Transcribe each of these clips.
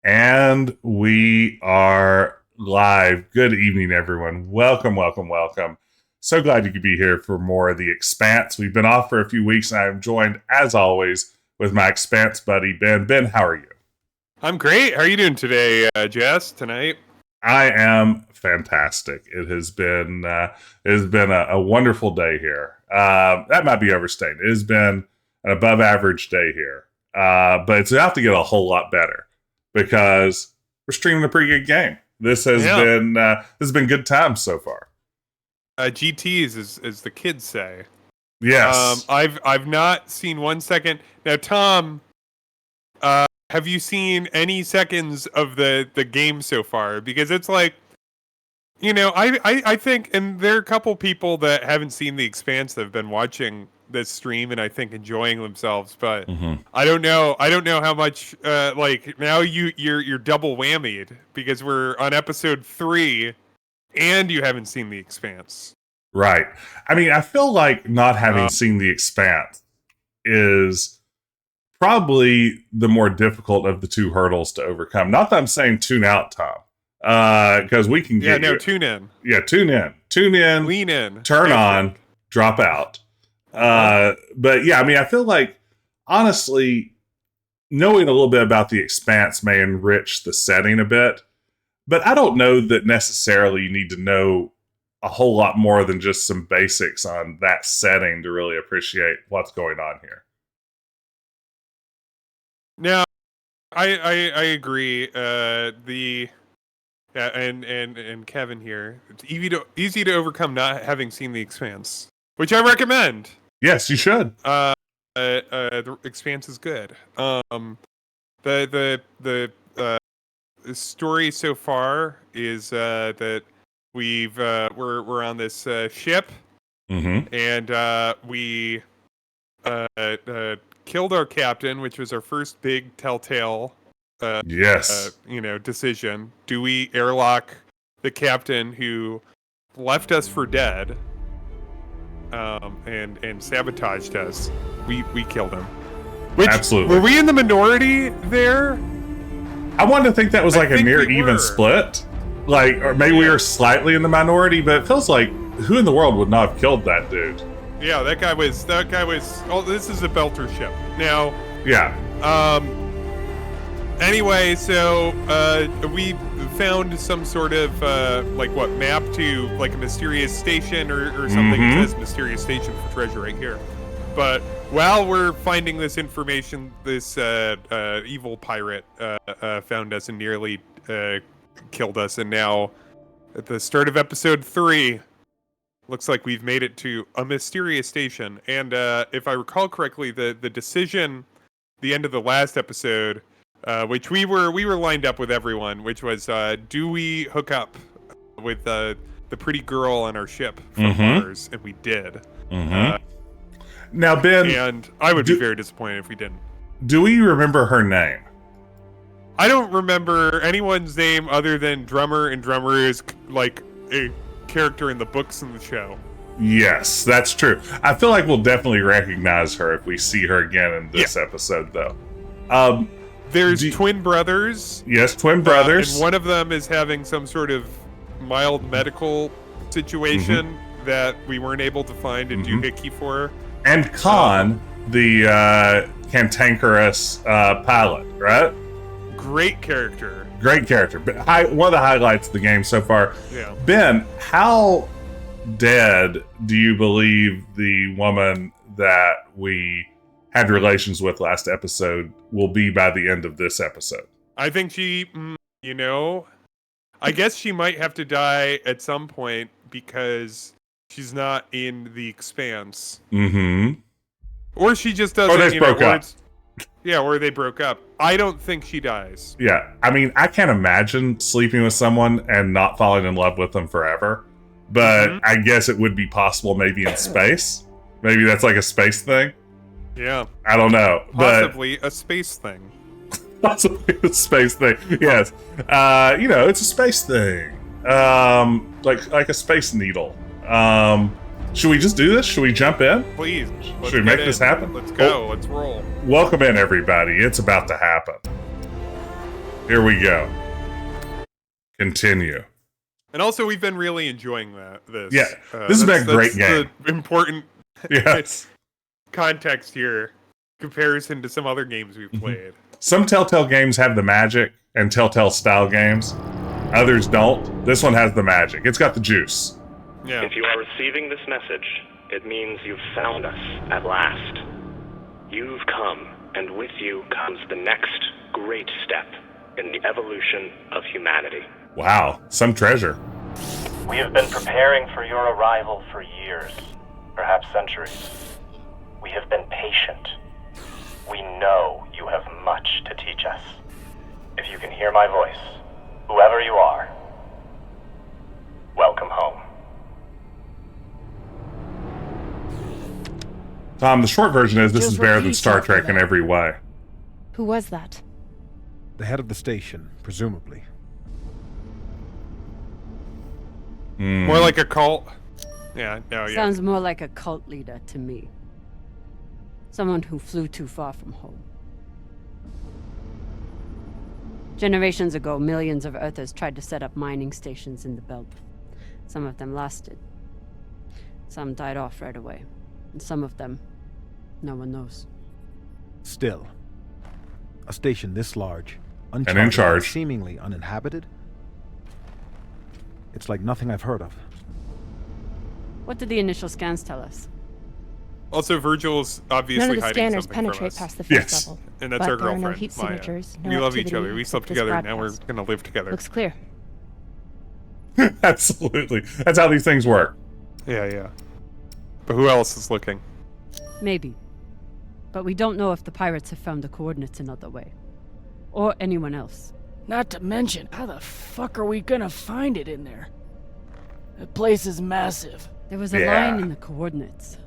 And we are live. Good evening, everyone. Welcome. So glad you could be here for more of the Expanse. We've been off for a few weeks, and I'm joined, as always, with my Expanse buddy, Ben. Ben, how are you? I'm great. How are you doing today, Jess, tonight? I am fantastic. It has been a wonderful day here. That might be overstated. It has been an above-average day here. But it's about to get a whole lot better, because we're streaming a pretty good game. This has been good times so far. GTs, as the kids say. Yes. I've not seen 1 second. Now, Tom, have you seen any seconds of the game so far? Because it's like, I think, and there are a couple people that haven't seen the Expanse that have been watching this stream and I think enjoying themselves, but I don't know how much now you're double whammied because we're on episode 3 and you haven't seen the Expanse. Right. I mean, I feel like not having seen the Expanse is probably the more difficult of the two hurdles to overcome. Not that I'm saying tune out, Tom, because we can get tune in. Yeah, tune in, lean in, turn on, drop out. But yeah, I mean, I feel like, honestly, knowing a little bit about the Expanse may enrich the setting a bit, but I don't know that necessarily you need to know a whole lot more than just some basics on that setting to really appreciate what's going on here. Now, I agree. And Kevin here, it's easy to overcome not having seen the Expanse, which I recommend. Yes, you should. The Expanse is good. The story so far is that we're on this ship, and we killed our captain, which was our first big Telltale decision. Do we airlock the captain who left us for dead? And sabotaged us. We killed him. Absolutely. Were we in the minority there? I wanted to think that was like a near even split. Or maybe we were slightly in the minority, but it feels like who in the world would not have killed that dude? Yeah, that guy was this is a belter ship. Now, yeah. Anyway, so we found some sort of map to like a mysterious station or something. It says mysterious station for treasure right here. But while we're finding this information, this evil pirate found us and nearly killed us. And now, at the start of episode 3, looks like we've made it to a mysterious station. And if I recall correctly, the decision, the end of the last episode, which we were lined up with everyone, which was, do we hook up with the pretty girl on our ship from Mars? And we did. Now, Ben... And I would be very disappointed if we didn't. Do we remember her name? I don't remember anyone's name other than Drummer, and Drummer is like a character in the books and the show. Yes, that's true. I feel like we'll definitely recognize her if we see her again in this episode, though. There's twin brothers. Yes, twin brothers. And one of them is having some sort of mild medical situation that we weren't able to find a doohickey for. And Khan, the cantankerous pilot, right? Great character. But one of the highlights of the game so far. Yeah. Ben, how dead do you believe the woman that we had relations with last episode will be by the end of this episode? I think she, I guess she might have to die at some point because she's not in the Expanse. Mm-hmm. Or she just doesn't, Or they broke up. Or they broke up. I don't think she dies. Yeah, I mean, I can't imagine sleeping with someone and not falling in love with them forever. But I guess it would be possible maybe in space. Maybe that's like a space thing. Yeah. I don't know. Possibly a space thing. Possibly a space thing. Yes. It's a space thing. Like a space needle. Should we just do this? Should we jump in? Please. Should we make this happen? Let's go. Let's roll. Welcome in, everybody. It's about to happen. Here we go. Continue. And also, we've been really enjoying this. Yeah, this has been a great game. The important Yes. context here, comparison to some other games we've played. Some Telltale games have the magic and Telltale style games. Others don't. This one has the magic. It's got the juice. Yeah. If you are receiving this message, it means you've found us at last. You've come, and with you comes the next great step in the evolution of humanity. Wow, some treasure. We have been preparing for your arrival for years, perhaps centuries. We have been patient. We know you have much to teach us. If you can hear my voice, whoever you are, welcome home. Tom, the short version is this Just is better than repeat Star after Trek in that. every way. Who was that? The head of the station, presumably. More like a cult. Yeah, no, yeah. Sounds more like a cult leader to me. Someone who flew too far from home. Generations ago, millions of Earthers tried to set up mining stations in the belt. Some of them lasted. Some died off right away. And some of them, no one knows. Still, a station this large, in uncharted, charge. seemingly uninhabited. It's like nothing I've heard of. What did the initial scans tell us? Also, Virgil's obviously None of the hiding scanners something from penetrate us. past the first Yes. level. And that's but our there are girlfriend, no heat Maya. signatures, no We love each activity other. We slept except this together, and now we're broadcast. gonna live together. Looks clear. Absolutely. That's how these things work. Yeah. But who else is looking? Maybe. But we don't know if the pirates have found the coordinates another way. Or anyone else. Not to mention, how the fuck are we gonna find it in there? The place is massive. There was a Yeah. line in the coordinates.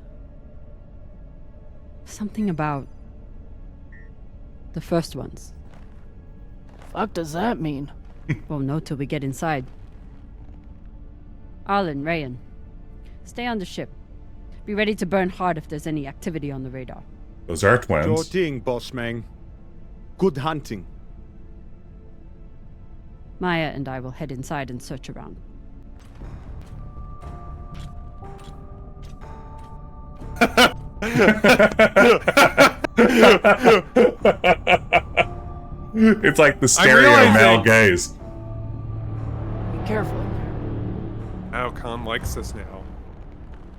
Something about the first ones. Fuck does that mean? Won't know till we get inside. Arlen, Rayan, stay on the ship. Be ready to burn hard if there's any activity on the radar. Those are Sure twins. thing, boss man. Good hunting. Maya and I will head inside and search around. It's like the stereo realizing- male gaze. Be careful in there. Oh, Khan likes this now.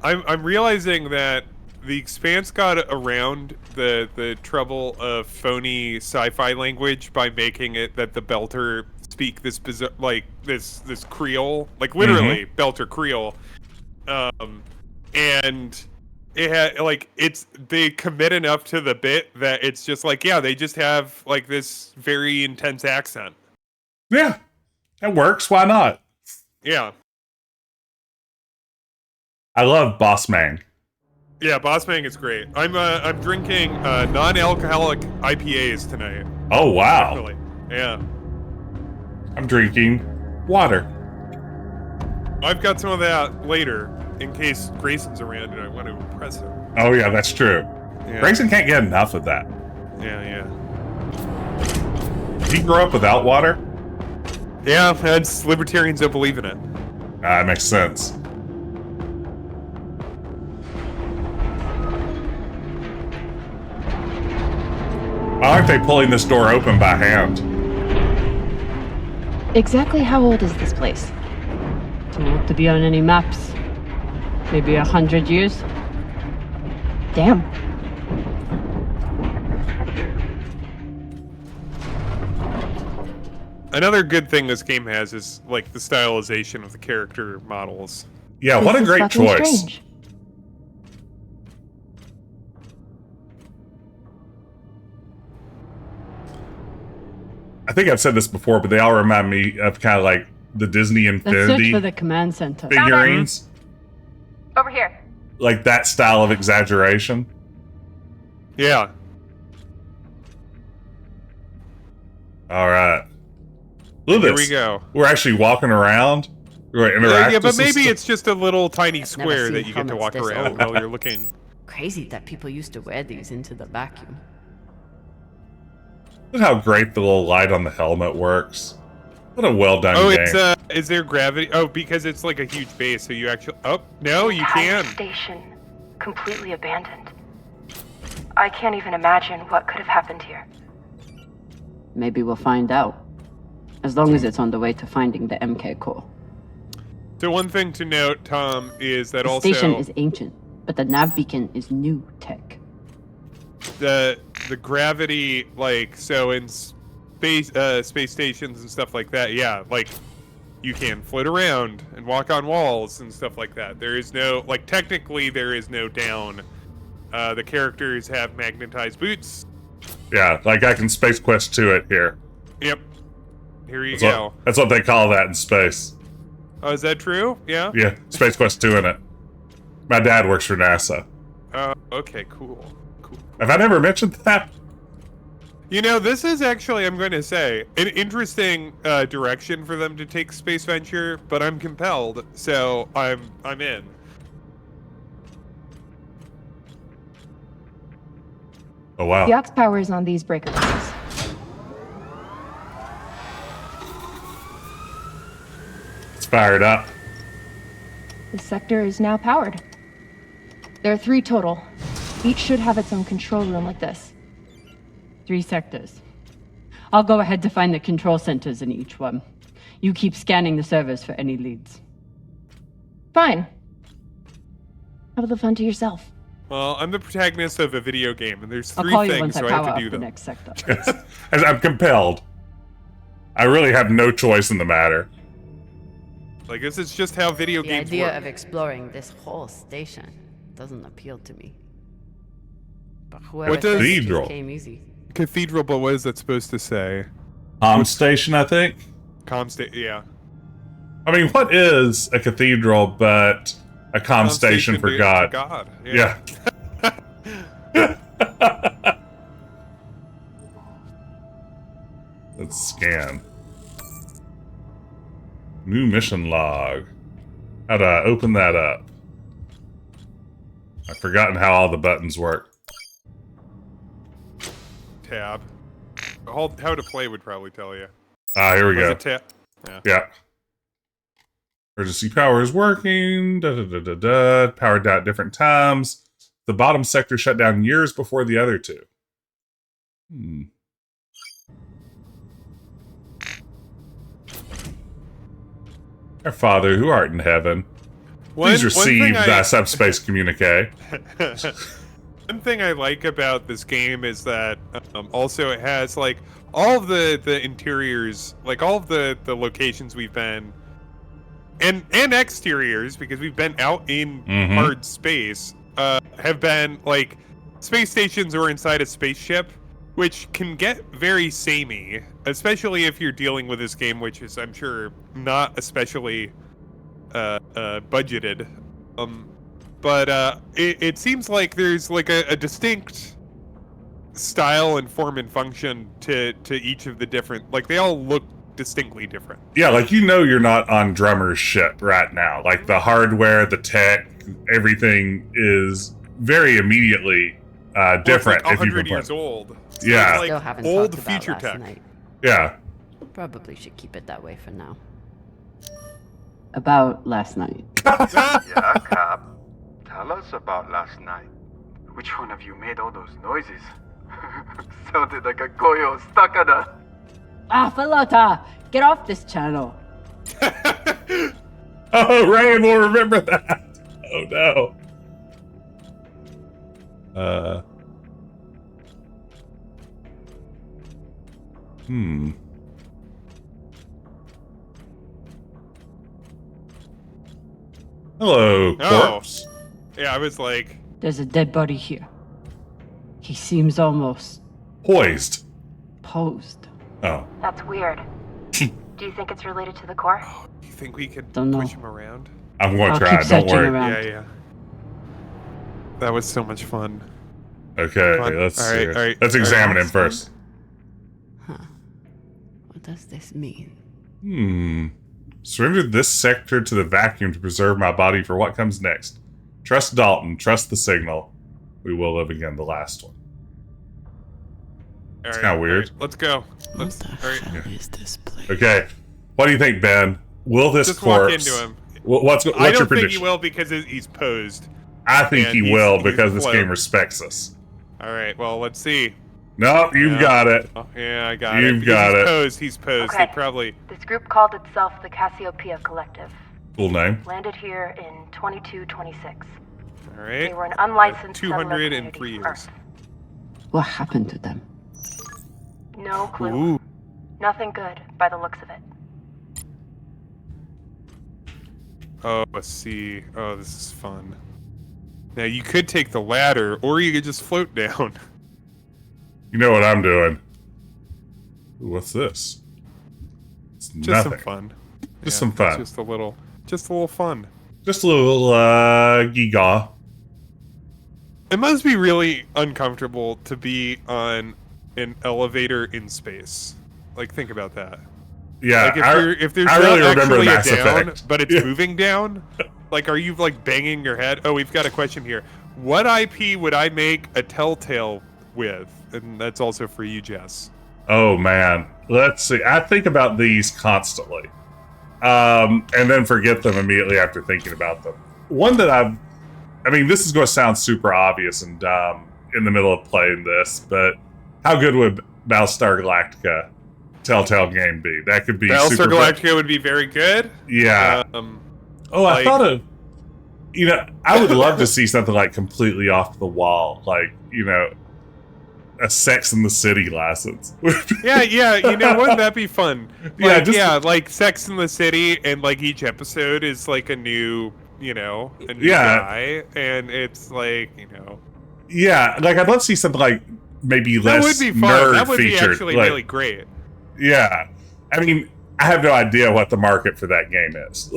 I'm realizing that the Expanse got around the trouble of phony sci-fi language by making it that the Belter speak this bizarre, like this Creole, like literally Belter Creole, and it had they commit enough to the bit that it's just like, yeah, they just have like this very intense accent. Yeah, that works. Why not? Yeah. I love Boss Man. Yeah, Boss Mang is great. I'm drinking non-alcoholic IPAs tonight. Oh, wow. Actually. Yeah. I'm drinking water. I've got some of that later in case Grayson's around and I want to impress him. Oh, yeah, that's true. Yeah. Grayson can't get enough of that. Yeah. Did he grow up without water? Yeah, that's libertarians don't believe in it. That makes sense. Why aren't they pulling this door open by hand? Exactly how old is this place? Too old to be on any maps. Maybe 100 years? Damn. Another good thing this game has is like the stylization of the character models. Yeah, what a This is great fucking choice. strange. I think I've said this before, but they all remind me of kind of like the Disney Let's search Infinity for the command center. figurines. Over here. Like that style of exaggeration. Yeah. All right. Look at Here this. we go. We're actually walking around. We're gonna interact Yeah, but with some maybe stuff. it's just a little tiny I've never square seen that you get to helmets walk this around old. while you're looking. Crazy that people used to wear these into the vacuum. Look how great the little light on the helmet works. What a well done Oh, game. it's is there gravity? Oh, because it's like a huge base, so you actually. Oh no, you can. Station completely abandoned. I can't even imagine what could have happened here. Maybe we'll find out. As long as it's on the way to finding the MK core. So one thing to note, Tom, is that The also station is ancient, but the nav beacon is new tech. the gravity, like, so in space stations and stuff like that, yeah, like you can float around and walk on walls and stuff like that. There is no, like, technically there is no down. The characters have magnetized boots. Yeah, like I can Space Quest to it here. Yep. Here you That's go. what, that's what they call that in space. Oh, is that true? Yeah? Yeah, Space Quest 2 in it. My dad works for NASA. Okay, cool. Have I never mentioned that? You know, this is actually, I'm going to say, an interesting direction for them to take Space Venture, but I'm compelled, so I'm in. Oh, wow. The aux power is on these breaker boxes. It's fired up. This sector is now powered. There are 3 total. Each should have its own control room like this. 3 sectors. I'll go ahead to find the control centers in each one. You keep scanning the servers for any leads. Fine. Have the fun to yourself. Well, I'm the protagonist of a video game, and there's I'll 3 call you things, once I so I have power to up do the them. next sector. As I'm compelled. I really have no choice in the matter. Like, this is just how video The games idea work. of exploring this whole station doesn't appeal to me. But whoever What does- says it Cathedral. came easy. Cathedral, but what is that supposed to say? Station, I think. Yeah. I mean, what is a cathedral but a station for God? Yeah. Let's scan. New mission log. How do I open that up? I've forgotten how all the buttons work. Tab. How to play would probably tell you. Ah, here we Was go. it tab? Yeah. Yeah. Emergency power is working. Da, da, da, da, da. Powered down at different times. The bottom sector shut down years before the other 2. Our Father, who art in heaven, please receive thy subspace communique. One thing I like about this game is that also it has like all of the interiors, like all of the locations we've been, and exteriors, because we've been out in hard space, have been like space stations or inside a spaceship, which can get very samey, especially if you're dealing with this game, which is, I'm sure, not especially budgeted. But it seems like there's like a distinct style and form and function to each of the different, like they all look distinctly different. Yeah, like you know you're not on Drummer's ship right now. Like the hardware, the tech, everything is very immediately different. Well, it's like if you 100 compare. years old. It's Yeah. like Still haven't old talked about feature last tech. night. Yeah. Probably should keep it that way for now. About last night. Yeah, Cap. Tell us about last night. Which one of you made all those noises? Sounded like a koyo stakada. Ah, Falota! Get off this channel! Oh, Ryan will remember that. Oh no. Hello, corpse. Yeah, I was like... There's a dead body here. He seems almost... Poised. posed. Oh. That's weird. Do you think it's related to the core? Do you think we could Don't know. push him around? I'm going to I'll try. keep Don't searching worry. around. Yeah. That was so much fun. Okay, Come on. let's All right. let's examine him first. Huh. What does this mean? Surrender this sector to the vacuum to preserve my body for what comes next. Trust Dalton. Trust the signal. We will live again. The last one. It's kind of weird. Right, let's go. What the hell is this place? Okay. What do you think, Ben? Will this Just corpse... walk into him. What's I your don't think prediction? he will because he's posed. I think And he will he's because this floating. game respects us. All right, well, let's see. Nope, you've got it. Oh, yeah, I got it. You've got it. He's posed. Okay. They probably... This group called itself the Cassiopeia Collective. Cool name. Landed here in 2226. All right. They were an unlicensed 203 settler community years. from Earth. What happened to them? No clue. Ooh. Nothing good by the looks of it. Oh, let's see. Oh, this is fun. Now, you could take the ladder, or you could just float down. You know what I'm doing. Ooh, what's this? It's Just nothing. some fun. Just some fun. Just a little fun. Just a little gigaw. It must be really uncomfortable to be on an elevator in space. Like, think about that. Yeah, Like, if there's I not really remember actually Mass a down, Effect. but it's Yeah. moving down, like, are you, like, banging your head? Oh, we've got a question here. What IP would I make a Telltale with? And that's also for you, Jess. Oh, man. Let's see. I think about these constantly. And then forget them immediately after thinking about them. One that I mean, this is going to sound super obvious and dumb in the middle of playing this, but how good would Battlestar Galactica Telltale game be? That could be Battlestar super Galactica would be very good. Yeah. I like- thought of... You know, I would love to see something like completely off the wall. Like, you know, a Sex in the City license. Yeah, you know, wouldn't that be fun? Like, Yeah, like Sex in the City, and like each episode is like a new guy, and it's like, you know. Yeah, like I'd love to see something like maybe That less would be fun. nerd That would be featured. actually like, really great. Yeah, I mean, I have no idea what the market for that game is.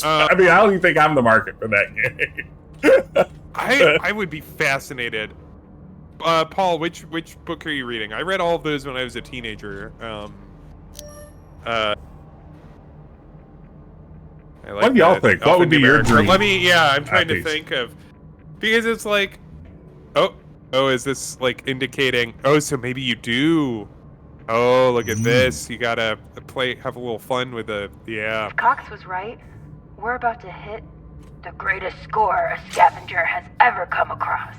I mean, I don't even think I'm the market for that game. I would be fascinated. Paul, which book are you reading? I read all of those when I was a teenager. What do y'all think? What would be your dream? I'm trying to piece? think of, because it's like, oh, is this like indicating? Oh, so maybe you do. Oh, look at this! You gotta have a little fun with the If Cox was right, we're about to hit the greatest score a scavenger has ever come across.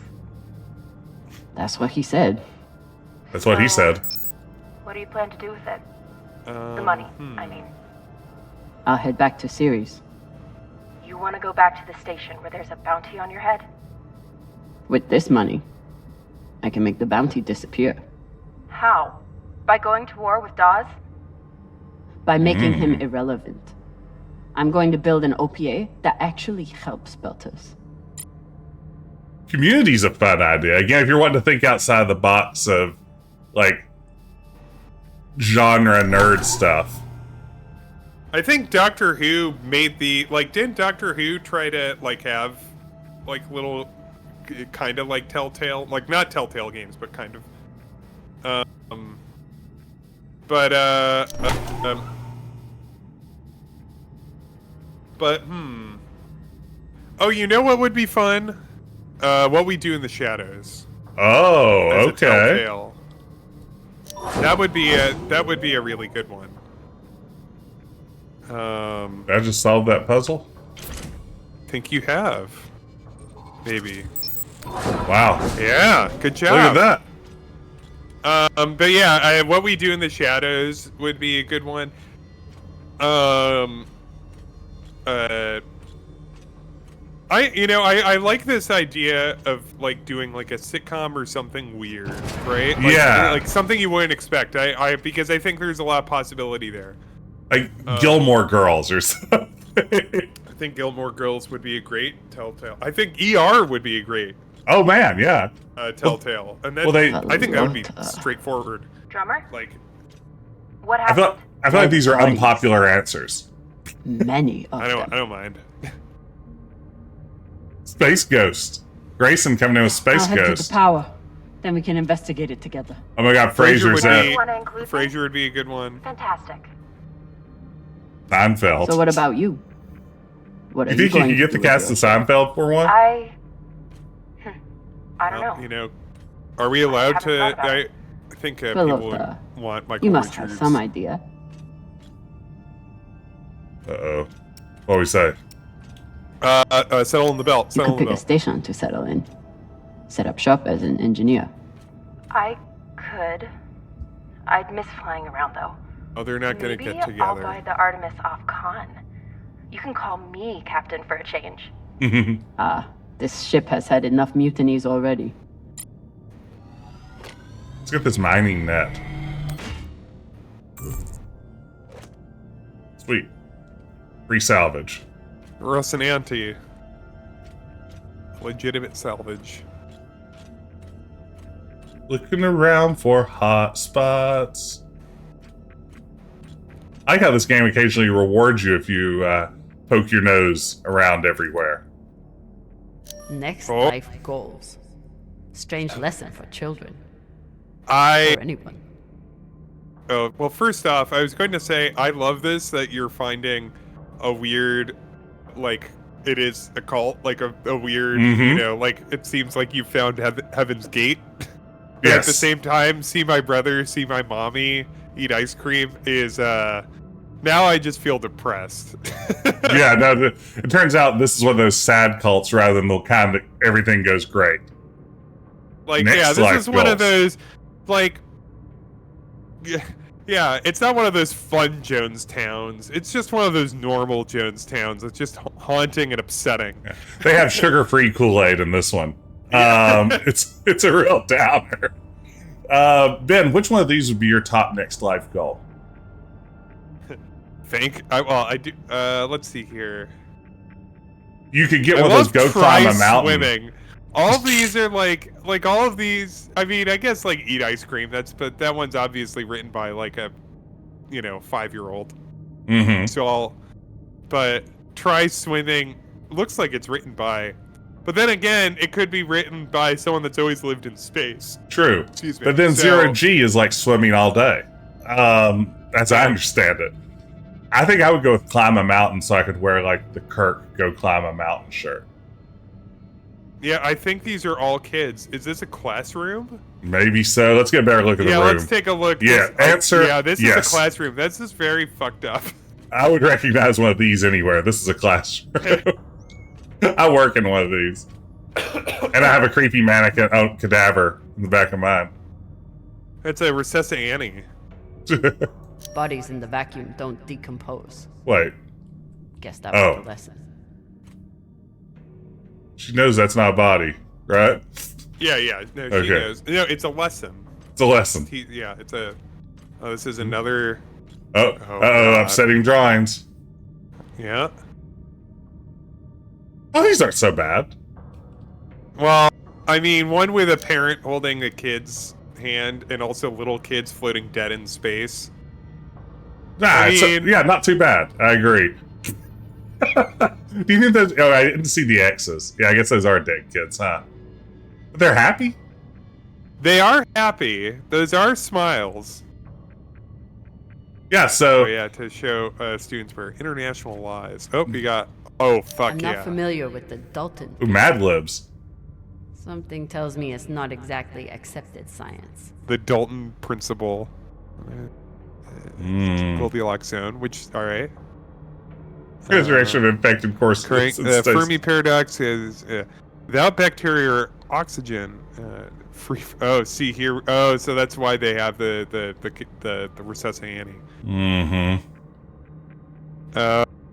That's what he said. That's what he said. What do you plan to do with it? The money, I mean. I'll head back to Ceres. You want to go back to the station where there's a bounty on your head? With this money, I can make the bounty disappear. How? By going to war with Dawes? By making him irrelevant. I'm going to build an OPA that actually helps Belters. Community's a fun idea. Again, if you're wanting to think outside the box of like genre nerd stuff. I think Doctor Who made didn't Doctor Who try to like have like little kind of like Telltale, like not Telltale games, but kind of oh, you know what would be fun? What We Do in the Shadows. Oh, As a okay. Telltale. That would be a really good one. Did I just solved that puzzle? Think you have. Maybe. Wow. Yeah, good job. Look at that. But yeah, What We Do in the Shadows would be a good one. I like this idea of like doing like a sitcom or something weird, right? Like, Yeah. like something you wouldn't expect. Because I think there's a lot of possibility there. Like Gilmore Girls or something. think Gilmore Girls would be a great Telltale. I think ER would be a great Oh man, yeah. Telltale. And then I think that would be straightforward. Drummer? Like, What I happened? feel like these are unpopular answers. Many of I them. don't mind. Space Ghost. Grayson coming in with Space I'll head to Ghost. the power. Then we can investigate it together. Oh my God, Frasier's would in. be- Wanna include me? Frasier would be a good one. Fantastic. Seinfeld. So what about you? What are You think you going could to get the do cast with of Seinfeld for one? I don't Well, know. you know, are we allowed haven't to? thought about I think Well, people look, would want Michael You must Richards. have some idea. Uh-oh. What do we say? Settle in the belt. You Settle could in the pick a belt. station to settle in. Set up shop as an engineer. I could. I'd miss flying around though. Oh, they're not gonna Maybe get I'll together. buy the Artemis off con. You can call me captain for a change. This ship has had enough mutinies already. Let's get this mining net. Sweet. Free salvage. Russ and Auntie. Legitimate salvage. Looking around for hot spots. I like how this game occasionally rewards you if you poke your nose around everywhere. Next Oh. life goals. Strange lesson for children. I Or anyone. Oh, well, first off, I was going to say, I love this, that you're finding a weird, like, it is a cult, like a weird, you know, like, it seems like you found Heaven's Gate. But at the Yes. same time, see my brother, see my mommy, eat ice cream is, now I just feel depressed. Yeah, no, it turns out this is one of those sad cults rather than the kind that everything goes great. Like, Next yeah, this life is one of goals. those, like, yeah, it's not one of those fun Jonestowns. It's just one of those normal Jonestowns. It's just haunting and upsetting. They have sugar-free Kool-Aid in this one. It's a real downer. Ben, which one of these would be your top next life goal? I do. Let's see here. You could get I one of those love go climb a try mountain. Swimming. All of these are like all of these. I mean, I guess like eat ice cream. But that one's obviously written by like a, 5-year-old. Mm-hmm. So but try swimming looks like it's written by. But then again, it could be written by someone that's always lived in space. True. Excuse me. But then So- Zero G is like swimming all day. As I understand it. I think I would go with climb a mountain so I could wear like the Kirk go climb a mountain shirt. Yeah, I think these are all kids. Is this a classroom? Maybe so. Let's get a better look at the room. Let's take a look. Yeah, answer, Yeah, this yes. is a classroom. This is very fucked up. I would recognize one of these anywhere. This is a classroom. I work in one of these. And I have a creepy mannequin cadaver in the back of mine. It's a Recessa Annie. Bodies in the vacuum don't decompose. Wait. Guess that was Oh. the lesson. She knows that's not a body, right? Yeah. No, she Okay. knows. No, it's a lesson. It's a lesson. It's a. Oh, this is another. Oh, God. upsetting drawings. Yeah. Oh, these aren't so bad. Well, I mean, one with a parent holding a kid's hand, and also little kids floating dead in space. Nah, I mean- yeah, not too bad. I agree. Do you think those? Oh, I didn't see the X's. Yeah, I guess those are dead kids, huh? But they're happy. They are happy. Those are smiles. Yeah. So Oh yeah, to show students where international lies. Oh, we got. Oh fuck I'm yeah. not familiar with the Dalton. ooh, Mad Libs. Something tells me it's not exactly accepted science. The Dalton principle. Goldilocks zone, which all right. Resurrection of infected course. Fermi paradox is without bacteria or oxygen. Free. Oh, see here. Oh, so that's why they have the Recessa Annie. Mm-hmm.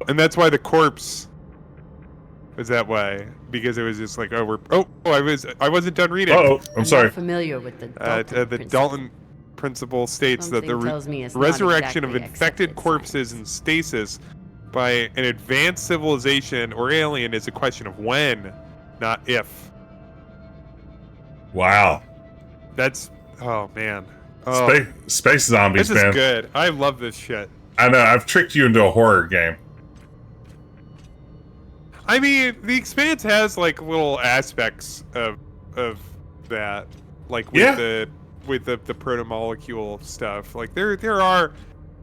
And that's why the corpse was that way, because it was just like, I wasn't done reading. Oh, I'm sorry. Not familiar with the Dalton. The principle. Dalton principle states that the Something tells me it's not resurrection of exactly infected accepted corpses science. in stasis by an advanced civilization or alien is a question of when, not if. Wow. That's oh man. Oh, Space zombies, this is man. good. I love this shit. I know. I've tricked you into a horror game. I mean, the Expanse has like little aspects of that, like with the proto-molecule stuff. Like there are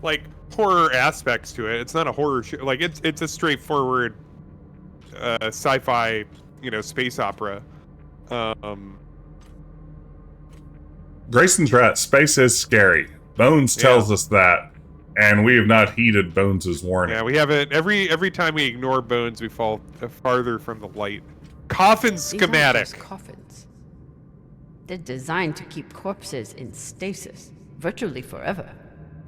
like horror aspects to it. It's not a horror show. Like it's a straightforward sci-fi, space opera. Grayson's right. Space is scary. Bones tells us that, and we have not heeded Bones' warning. Yeah, we haven't. Every time we ignore Bones, we fall farther from the light. Coffin schematic. These aren't just coffins. They're designed to keep corpses in stasis, virtually forever.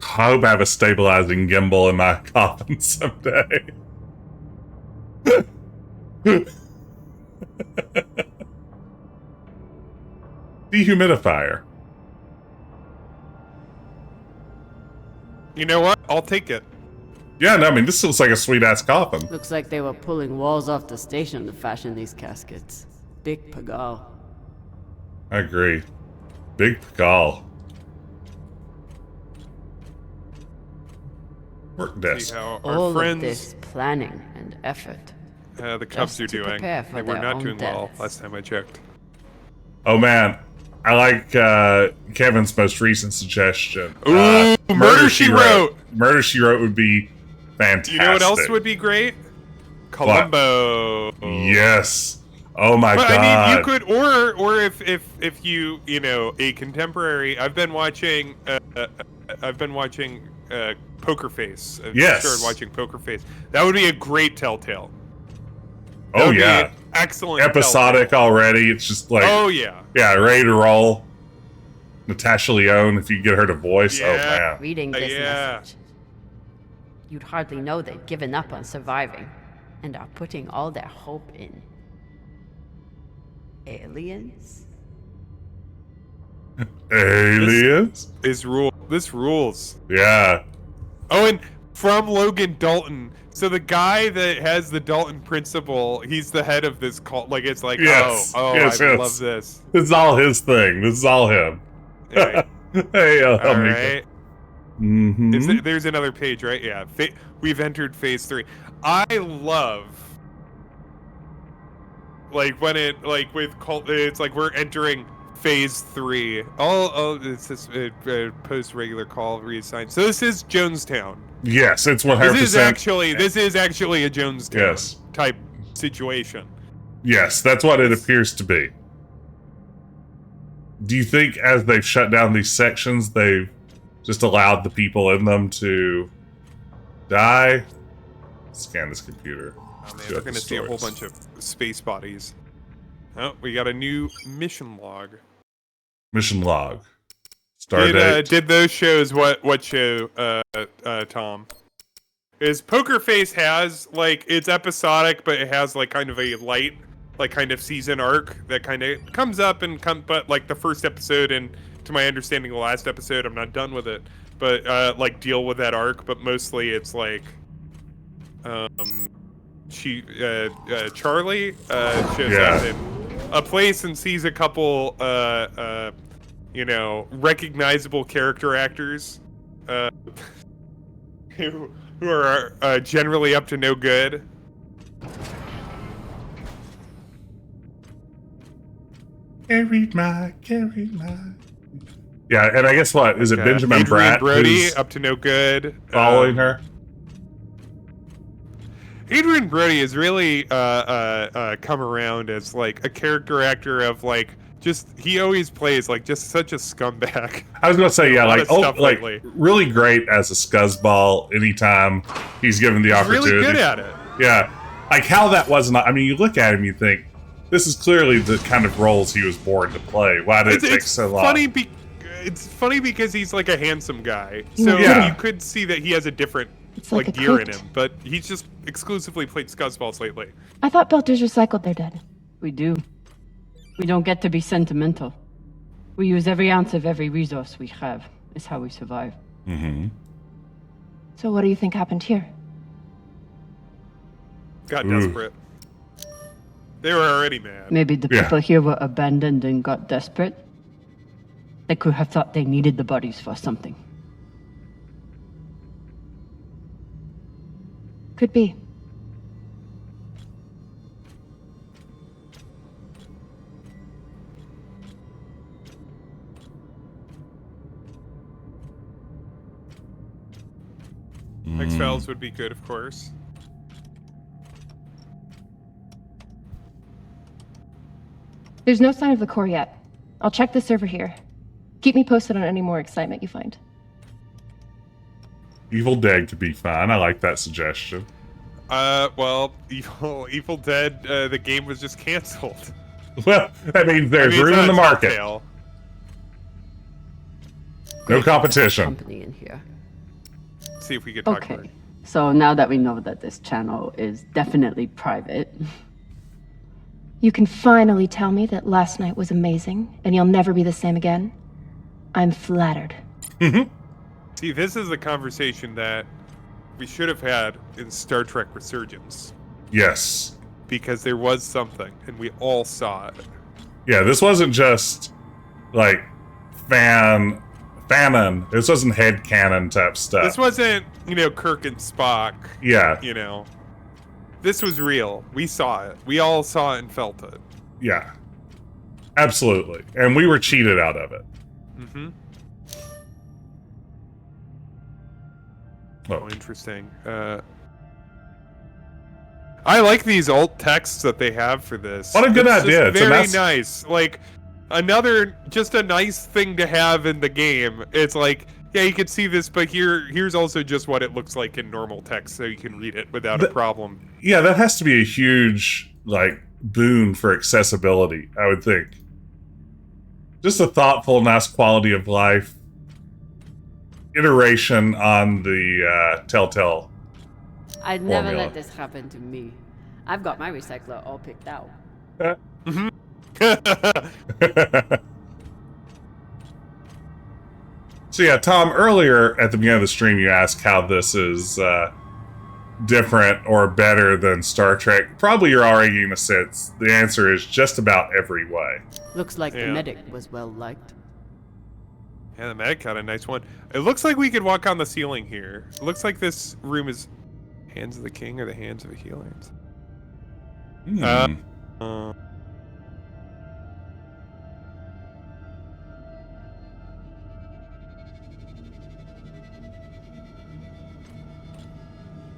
I hope I have a stabilizing gimbal in my coffin someday. Dehumidifier. You know what? I'll take it. Yeah, no, I mean, this looks like a sweet-ass coffin. Looks like they were pulling walls off the station to fashion these caskets. Big Pagal. I agree. Big Pagal. Work desk. See how All our friends, of this planning and effort. the Cubs just are to doing. prepare for They were their not own doing well deaths. last time I checked. Oh, man. I like Kevin's most recent suggestion. Ooh, Murder, She Wrote. Murder, She Wrote would be fantastic. You know what else would be great? Columbo. Yes. Oh my but god. I mean, you could, or if you a contemporary. I've been watching Poker Face. I Yes. started watching Poker Face. That would be a great Telltale. That Oh would be yeah. an excellent. Episodic Telltale. already. It's just like Oh yeah. yeah, ready to roll. Natasha Lyonne, if you get her to voice, oh Yeah. man. Reading this Yeah. message, you'd hardly know they've given up on surviving and are putting all their hope in aliens. Aliens? This rules. Yeah. Oh, and from Logan Dalton. So the guy that has the Dalton principle, he's the head of this cult. Like it's like, Yes. I Yes. love this. This is all his thing. This is all him. Right. Hey, All help me. right. Mm-hmm. There's another page, right? Yeah. We've entered phase 3. I love like when it like with cult. It's like we're entering phase 3. It's this post regular call reassigned. So this is Jonestown. Yes, it's 100%. This is actually a Jonestown type situation. Yes, that's what it appears to be. Do you think as they've shut down these sections, they've just allowed the people in them to die? Scan this computer. Oh man, we're gonna see a whole bunch of space bodies. Oh, we got a new mission log. Mission log. Stardate. Did those shows what show, Tom? Is Poker Face has, like, it's episodic, but it has, like, kind of a light, like, kind of season arc that kind of comes up but, like, the first episode and, to my understanding, the last episode, I'm not done with it, but, like, deal with that arc, but mostly it's, like, Charlie, shows up in a place and sees a couple, recognizable character actors who are generally up to no good. Carried my. Yeah, and I guess what? Is it Benjamin Adrian Bratt Brody, who's up to no good. following her? Adrian Brody has really come around as like a character actor of like he always plays like just such a scumbag. I was gonna say, yeah, like lately. really great as a scuzzball anytime he's given the opportunity. Really good at it. Yeah, like how that wasn't. I mean, you look at him, you think this is clearly the kind of roles he was born to play. Why did it take so long? It's funny because he's like a handsome guy, so Yeah. you could see that he has a different It's like a gear in cult. him. But he's just exclusively played scuzzballs lately. I thought Belters recycled their dead. We do. We don't get to be sentimental. We use every ounce of every resource we have. Is how we survive. Mm-hmm. So what do you think happened here? got desperate. They were already mad. Maybe the people here were abandoned and got desperate. They could have thought they needed the bodies for something. Could be. X-Files would be good, of course. There's no sign of the core yet. I'll check the server here. Keep me posted on any more excitement you find. Evil Dead could be fine. I like that suggestion. Well, Evil Dead, the game was just canceled. Well, that means there's room in the market. Telltale. No competition. Company in here. See if we could talk about it. So now that we know that this channel is definitely private, You can finally tell me that last night was amazing, and you'll never be the same again. I'm flattered. See, this is the conversation that we should have had in Star Trek Resurgence. Yes. Because there was something, and we all saw it. Yeah, this wasn't just, like, fanon. This wasn't headcanon type stuff. This wasn't, Kirk and Spock. Yeah. This was real. We saw it. We all saw it and felt it. Yeah. Absolutely. And we were cheated out of it. Mm-hmm. Oh, interesting. I like these alt texts that they have for this. What a good idea. It's very nice. Like, just a nice thing to have in the game. It's like, yeah, you can see this, but here's also just what it looks like in normal text, so you can read it without a problem. Yeah, that has to be a huge, boon for accessibility, I would think. Just a thoughtful, nice quality of life iteration on the Telltale I'd never formula. let this happen to me. I've got my recycler all picked out. So yeah, Tom, earlier at the beginning of the stream, you asked how this is different or better than Star Trek. Probably you're already in a sense. The answer is just about every way. Looks like the medic was well liked. Yeah, the medic got a nice one. It looks like we could walk on the ceiling here. It looks like this room is Hands of the King or the Hands of the Healers.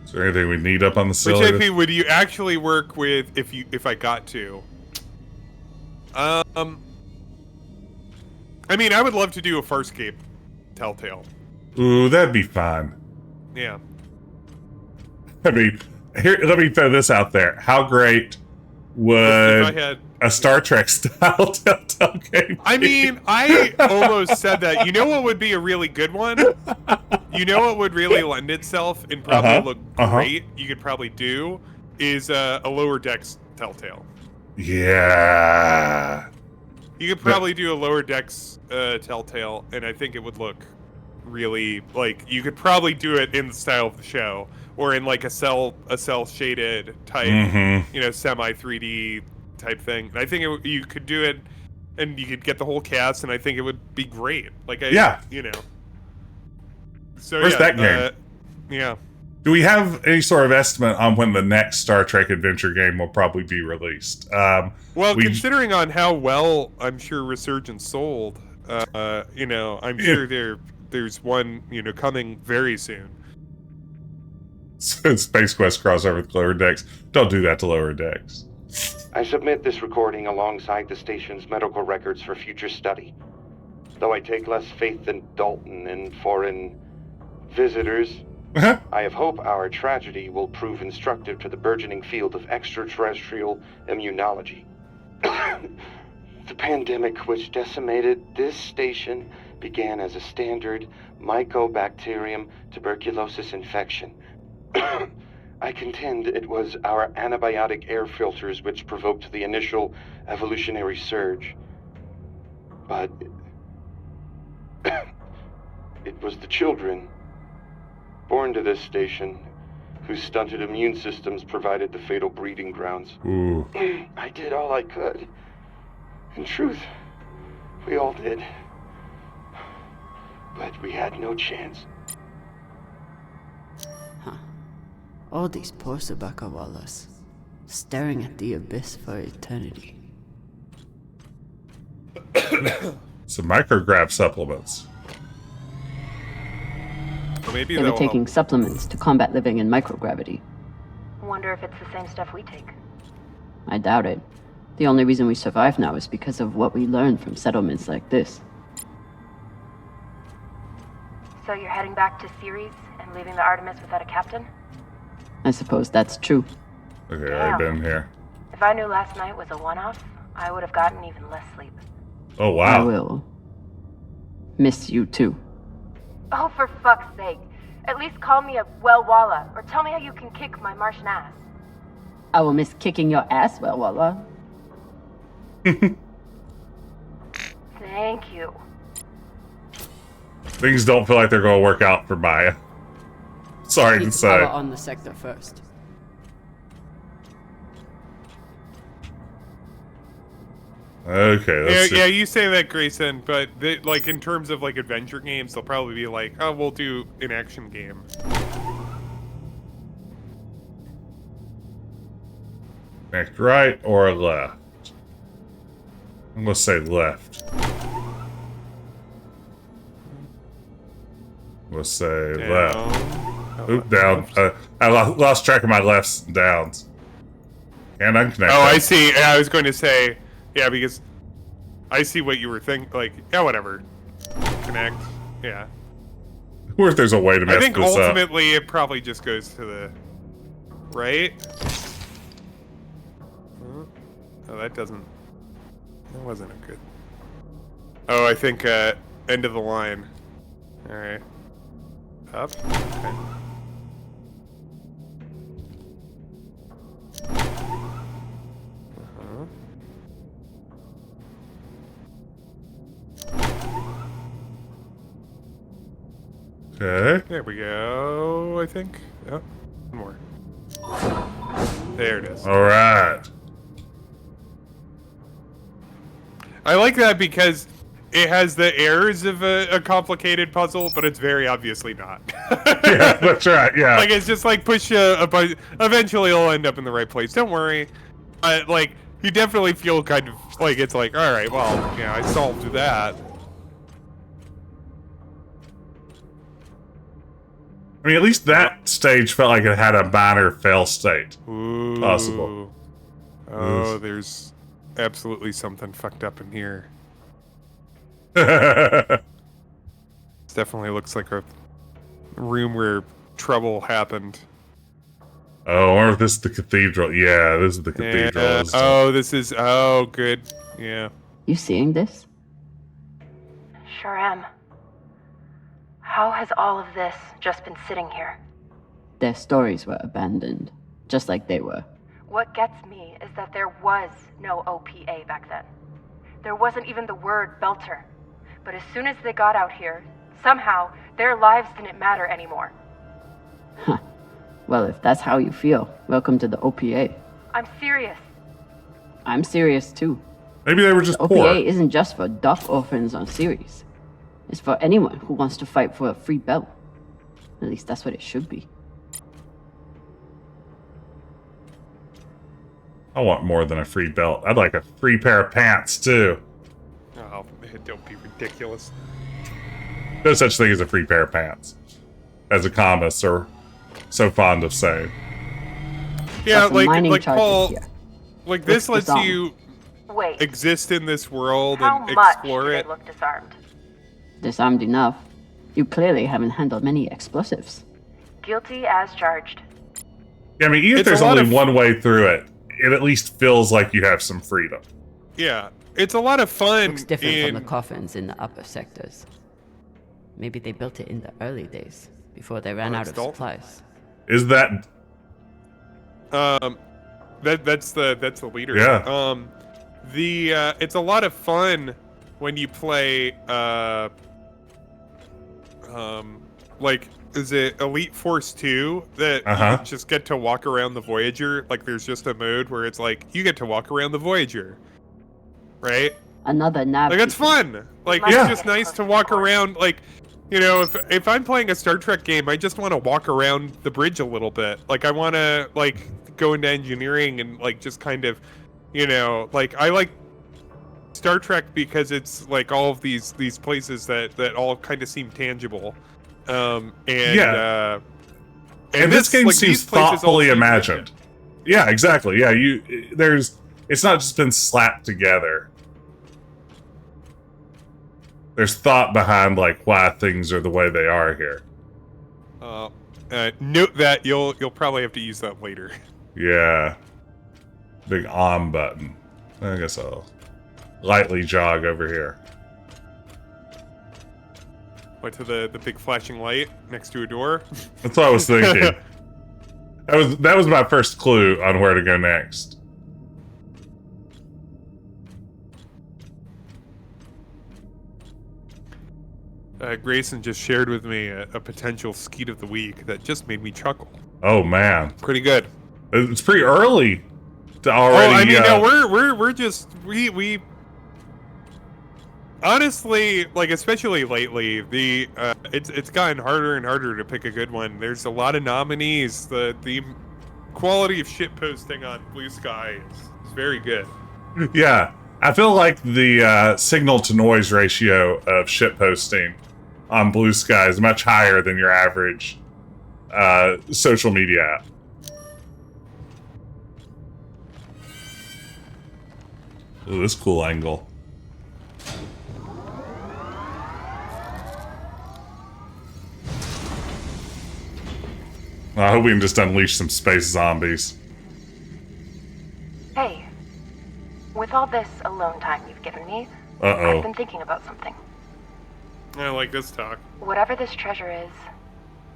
Is there anything we need up on the ceiling? Which IP would you actually work with if I got to? I would love to do a Farscape Telltale. Ooh, that'd be fun. Yeah. Let me throw this out there. How great would a Star Trek style Telltale game be? I almost said that. You know what would be a really good one? You know what would really lend itself and probably look great? You could probably do is a Lower Decks Telltale. Yeah. You could probably do a Lower Decks Telltale, and I think it would look really you could probably do it in the style of the show, or in a cell shaded type, semi 3D type thing. And I think you could do it, and you could get the whole cast, and I think it would be great. So where's that game? Yeah. Do we have any sort of estimate on when the next Star Trek adventure game will probably be released? Considering on how well I'm sure Resurgence sold, I'm sure there's one coming very soon. Space Quest crossover with Lower Decks. Don't do that to Lower Decks. I submit this recording alongside the station's medical records for future study. Though I take less faith in Dalton and foreign visitors, I have hope our tragedy will prove instructive to the burgeoning field of extraterrestrial immunology. The pandemic which decimated this station began as a standard Mycobacterium tuberculosis infection. I contend it was our antibiotic air filters which provoked the initial evolutionary surge. But it was the children born to this station whose stunted immune systems provided the fatal breeding grounds. Ooh. I did all I could. In truth, we all did. But we had no chance. All these poor Sabakawalas, staring at the abyss for eternity. Some micrograph supplements. Maybe They were they'll taking help. supplements to combat living in microgravity. Wonder if it's the same stuff we take. I doubt it. The only reason we survive now is because of what we learned from settlements like this. So you're heading back to Ceres and leaving the Artemis without a captain? I suppose that's true. Okay, Damn. I've been here. If I knew last night was a one-off, I would have gotten even less sleep. Oh, I wow. will miss you too. Oh, for fuck's sake. At least call me a well-walla, or tell me how you can kick my Martian ass. I will miss kicking your ass, well, Walla. Thank you. Things don't feel like they're going to work out for Maya. Sorry to say. on the sector first. Okay, let's see. Yeah, you say that, Grayson, but they, like in terms of like adventure games, they'll probably be like, "Oh, we'll do an action game." Next, right or left? I'm going to say left. I'm going to say left. Oop, down. I lost track of my lefts and downs. And unconnect. Oh, I see. Yeah, I was going to say, yeah, because I see what you were thinking. Like, yeah, whatever. Connect. Yeah. I wonder if there's a way to mess I think this up. ultimately it probably just goes to the right. Oh, that doesn't. That wasn't a good. Oh, I think end of the line. All right. Up. Okay. Okay. There we go, I think. Yep. One more. There it is. All right. I like that because it has the airs of a complicated puzzle, but it's very obviously not. Yeah, that's right. Yeah. Like, it's just like push a button. Eventually it'll end up in the right place. Don't worry. Like, you definitely feel kind of like it's like, all right, well, yeah, I solved that. I mean, at least that stage felt like it had a minor fail state. Ooh. Possible. Oh, there's absolutely something fucked up in here. Oh, This definitely looks like a room where trouble happened. I wonder if this is the cathedral. Yeah, this is the cathedral. Yeah. This is- Oh, this is. Oh, good. Yeah. You seeing this? Sure am. How has all of this just been sitting here? Their stories were abandoned, just like they were. What gets me is that there was no OPA back then. There wasn't even the word Belter. But as soon as they got out here, somehow their lives didn't matter anymore. Huh. Well, if that's how you feel, welcome to the OPA. I'm serious. I'm serious too. Maybe they were just The poor. OPA isn't just for Duff orphans on Ceres. It's for anyone who wants to fight for a free belt. At least that's what it should be. I want more than a free belt. I'd like a free pair of pants, too. Oh, don't be ridiculous. No such thing as a free pair of pants. As economists are so fond of saying. Yeah, Got some mining like charges Paul, here. like this What's lets this on? you Wait, exist in this world how and much explore do it. they look disarmed? Disarmed enough. You clearly haven't handled many explosives. Guilty as charged. Yeah, I mean, even if It's a there's lot only of- one way through it, it at least feels like you have some freedom. Yeah, it's a lot of fun. Looks different in, from the coffins in the upper sectors. Maybe they built it in the early days, before they ran out of Dalton. supplies. Is that... that's the leader. Yeah. It's a lot of fun when you play like, is it Elite Force 2 that you just get to walk around the Voyager? Like, there's just a mode where it's like, you get to walk around the Voyager, right? Another nav. Like, it's fun. Like, it's just nice to walk around. Like, you know, if I'm playing a Star Trek game, I just want to walk around the bridge a little bit. Like, I want to, like, go into engineering and, like, just kind of, you know, like, I like Star Trek because it's, like, all of these places that all kind of seem tangible. And this game seems thoughtfully imagined. Yeah, exactly. Yeah, it's not just been slapped together. There's thought behind, like, why things are the way they are here. Note that you'll probably have to use that later. Yeah. Big on button. I guess I'll lightly jog over here. What, to the big flashing light next to a door? That's what I was thinking. That was my first clue on where to go next. Grayson just shared with me a potential skeet of the week that just made me chuckle. Oh man, pretty good. It's pretty early to already. Oh, I mean, no, we're just we honestly, like, especially lately, it's gotten harder and harder to pick a good one. There's a lot of nominees. The quality of shit posting on Blue Sky is very good. Yeah, I feel like the signal to noise ratio of shitposting on Blue Sky is much higher than your average social media app. Ooh, this cool angle. I hope we can just unleash some space zombies. Hey, with all this alone time you've given me, Uh-oh. I've been thinking about something. I like this talk. Whatever this treasure is,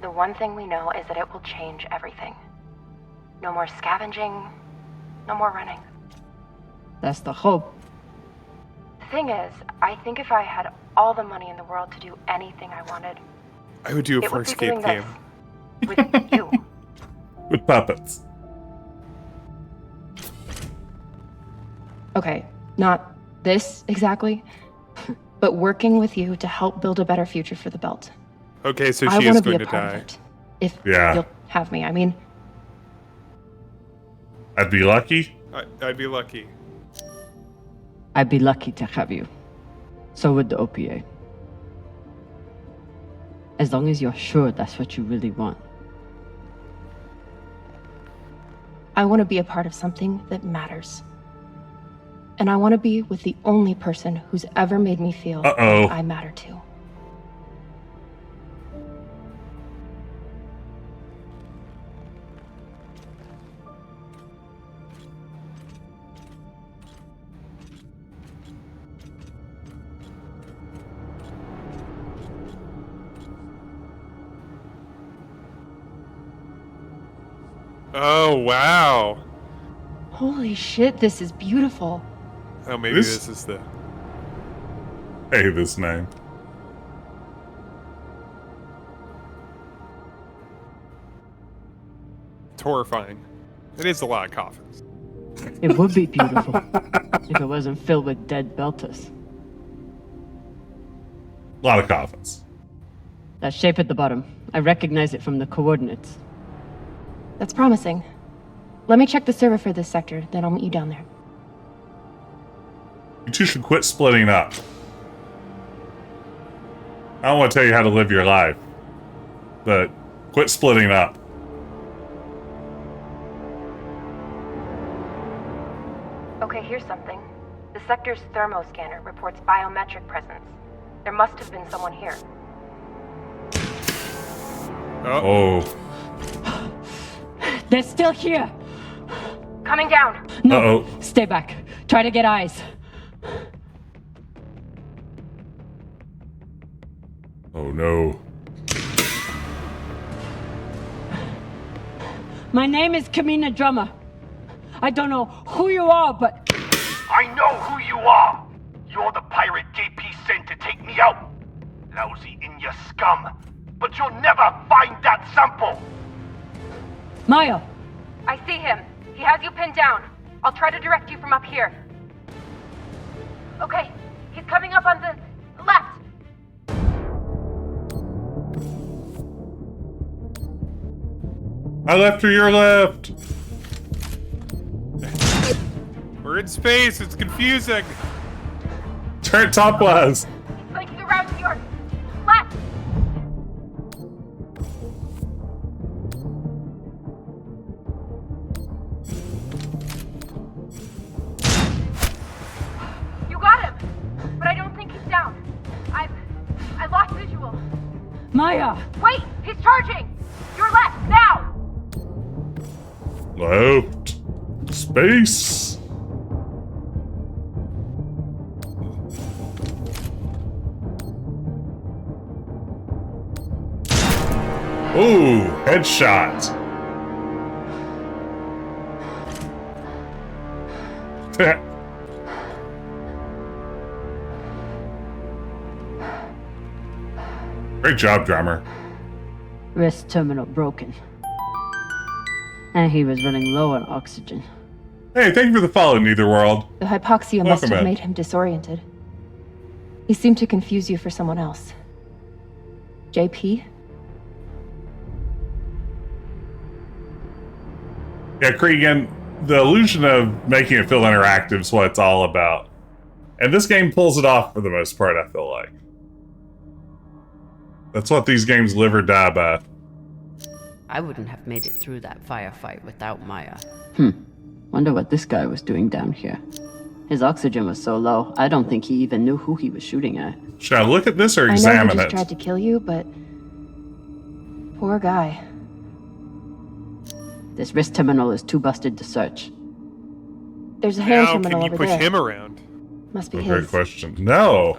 the one thing we know is that it will change everything. No more scavenging, no more running. That's the hope. The thing is, I think if I had all the money in the world to do anything I wanted, I would do a it would be Farscape doing game. this with you. With puppets. Okay, not this exactly, but working with you to help build a better future for the Belt. Okay, so I she wanna is be going a to part of die. it, if Yeah. you'll have me. I mean, I'd be lucky. I'd be lucky. I'd be lucky to have you. So would the OPA. As long as you're sure that's what you really want. I want to be a part of something that matters. And I want to be with the only person who's ever made me feel like I matter too. Oh, wow. Holy shit, this is beautiful. Oh, maybe this is the... Hey, this name. It's horrifying. It is a lot of coffins. It would be beautiful if it wasn't filled with dead Belters. A lot of coffins. That shape at the bottom. I recognize it from the coordinates. That's promising. Let me check the server for this sector, then I'll meet you down there. You two should quit splitting up. I don't want to tell you how to live your life, but quit splitting up. Okay, here's something. The sector's thermoscanner reports biometric presence. There must have been someone here. Oh. They're still here! Coming down! No, stay back. Try to get eyes. Oh no. My name is Camina Drummer. I don't know who you are, but... I know who you are! You're the pirate JP sent to take me out! Lousy Inya scum! But shall never find that sample! Maya! I see him. He has you pinned down. I'll try to direct you from up here. Okay, he's coming up on the left. My left or your left? We're in space. It's confusing. Turn topwise. He's flanking around to your left. You got him, but I don't think he's down. I lost visual. Maya! Wait, he's charging. Your left now. Left. Space. Ooh, headshot. Great job, drummer. Wrist terminal broken. And he was running low on oxygen. Hey, thank you for the follow, Neitherworld. The hypoxia must Welcome have back. made him disoriented. He seemed to confuse you for someone else. JP? Yeah, Cregan, the illusion of making it feel interactive is what it's all about. And this game pulls it off for the most part, I feel like. That's what these games live or die by. I wouldn't have made it through that firefight without Maya. Wonder what this guy was doing down here. His oxygen was so low, I don't think he even knew who he was shooting at. Should I look at this or I know examine he just it? tried to kill you, but... Poor guy. This wrist terminal is too busted to search. There's a hand How terminal can you over push there. him around? Must be Great his. question. No.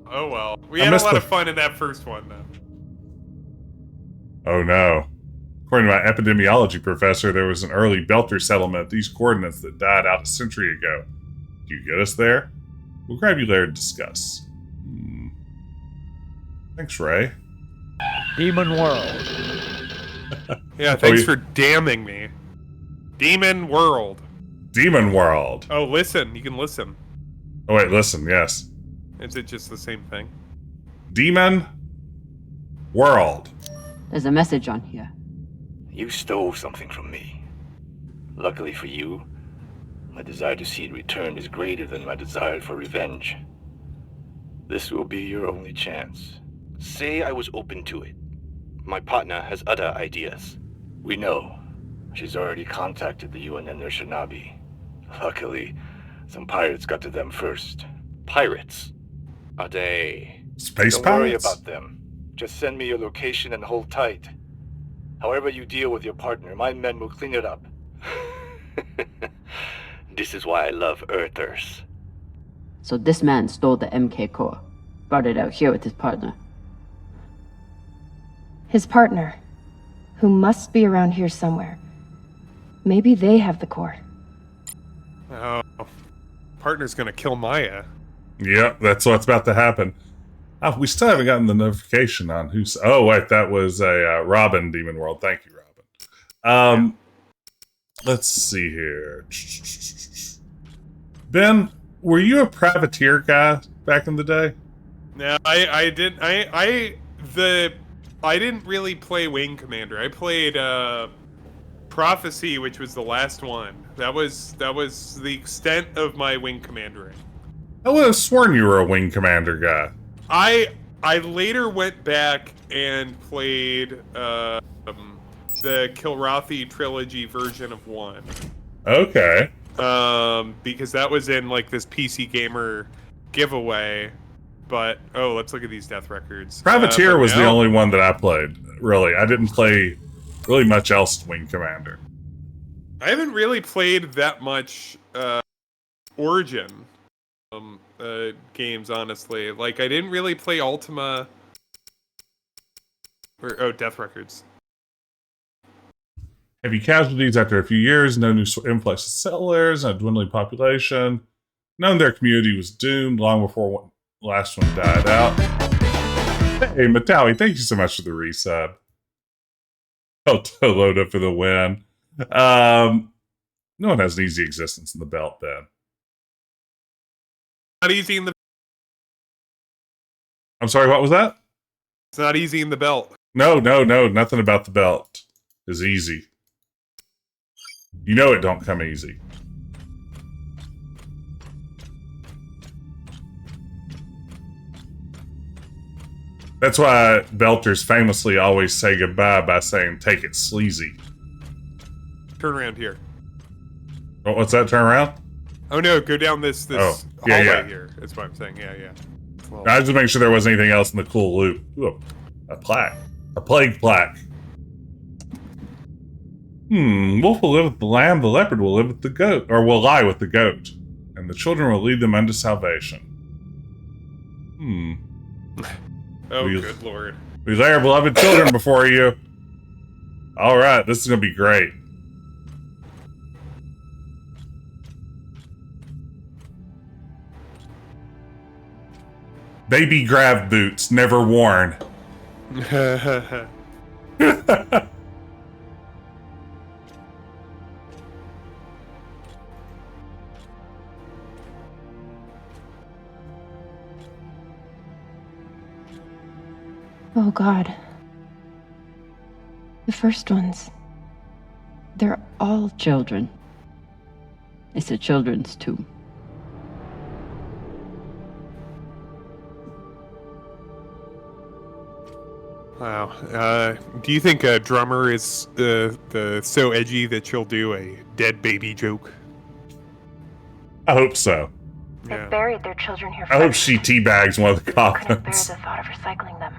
Oh well. We I had a missed lot the- of fun in that first one, though. Oh no. According to my epidemiology professor, there was an early Belter settlement at these coordinates that died out a century ago. Do you get us there? We'll grab you later to discuss. Thanks, Ray. Demon World. Yeah, thanks for damning me. Demon World. Demon World. Oh, listen. You can listen. Oh wait, listen, yes. Is it just the same thing? Demon World. There's a message on here. You stole something from me. Luckily for you, my desire to see it returned is greater than my desire for revenge. This will be your only chance. Say I was open to it. My partner has other ideas. We know. She's already contacted the UN and their Shinabi. Luckily, some pirates got to them first. Pirates? Are they... Space Don't worry pirates? about them. Just send me your location and hold tight. However you deal with your partner, my men will clean it up. This is why I love Earthers. So this man stole the MK core, brought it out here with his partner. His partner, who must be around here somewhere. Maybe they have the core. Oh. Partner's gonna kill Maya. Yep, that's what's about to happen. Oh, we still haven't gotten the notification on who's... Oh, wait, that was a Robin Demon World. Thank you, Robin. Let's see here. Ben, were you a privateer guy back in the day? No, I didn't. I didn't really play Wing Commander. I played Prophecy, which was the last one. That was the extent of my Wing Commandering. I would have sworn you were a Wing Commander guy. I later went back and played the Kilrathi trilogy version of 1. Okay. Because that was in like this PC Gamer giveaway. But let's look at these death records. Privateer was the only one that I played. Really, I didn't play really much else Wing Commander. I haven't really played that much Origin games, honestly. Like, I didn't really play Ultima. Death records. Heavy casualties after a few years, no new influx of settlers, a dwindling population. Known their community was doomed long before the last one died out. Hey, Matawi, thank you so much for the resub. Loda for the win. No one has an easy existence in the belt, then. Not easy in the. I'm sorry, what was that? It's not easy in the belt. No, nothing about the belt is easy. You know it don't come easy. That's why belters famously always say goodbye by saying, take it sleazy. Turn around here. Oh, what's that, turn around? Oh no, go down this hallway here. That's what I'm saying, yeah. Well, I just make sure there wasn't anything else in the cool loop. Ooh, a plaque. A plague plaque. Wolf will live with the lamb, the leopard will live with the goat, or will lie with the goat, and the children will lead them unto salvation. Good lord. We lay our beloved children before you. Alright, this is gonna be great. Baby grav boots, never worn. Oh God. The first ones. They're all Children. It's a children's tomb. Wow. Do you think a drummer is so edgy that she'll do a dead baby joke? I hope so. They buried their children here. I hope she teabags one of the coffins. Couldn't bear the thought of recycling them.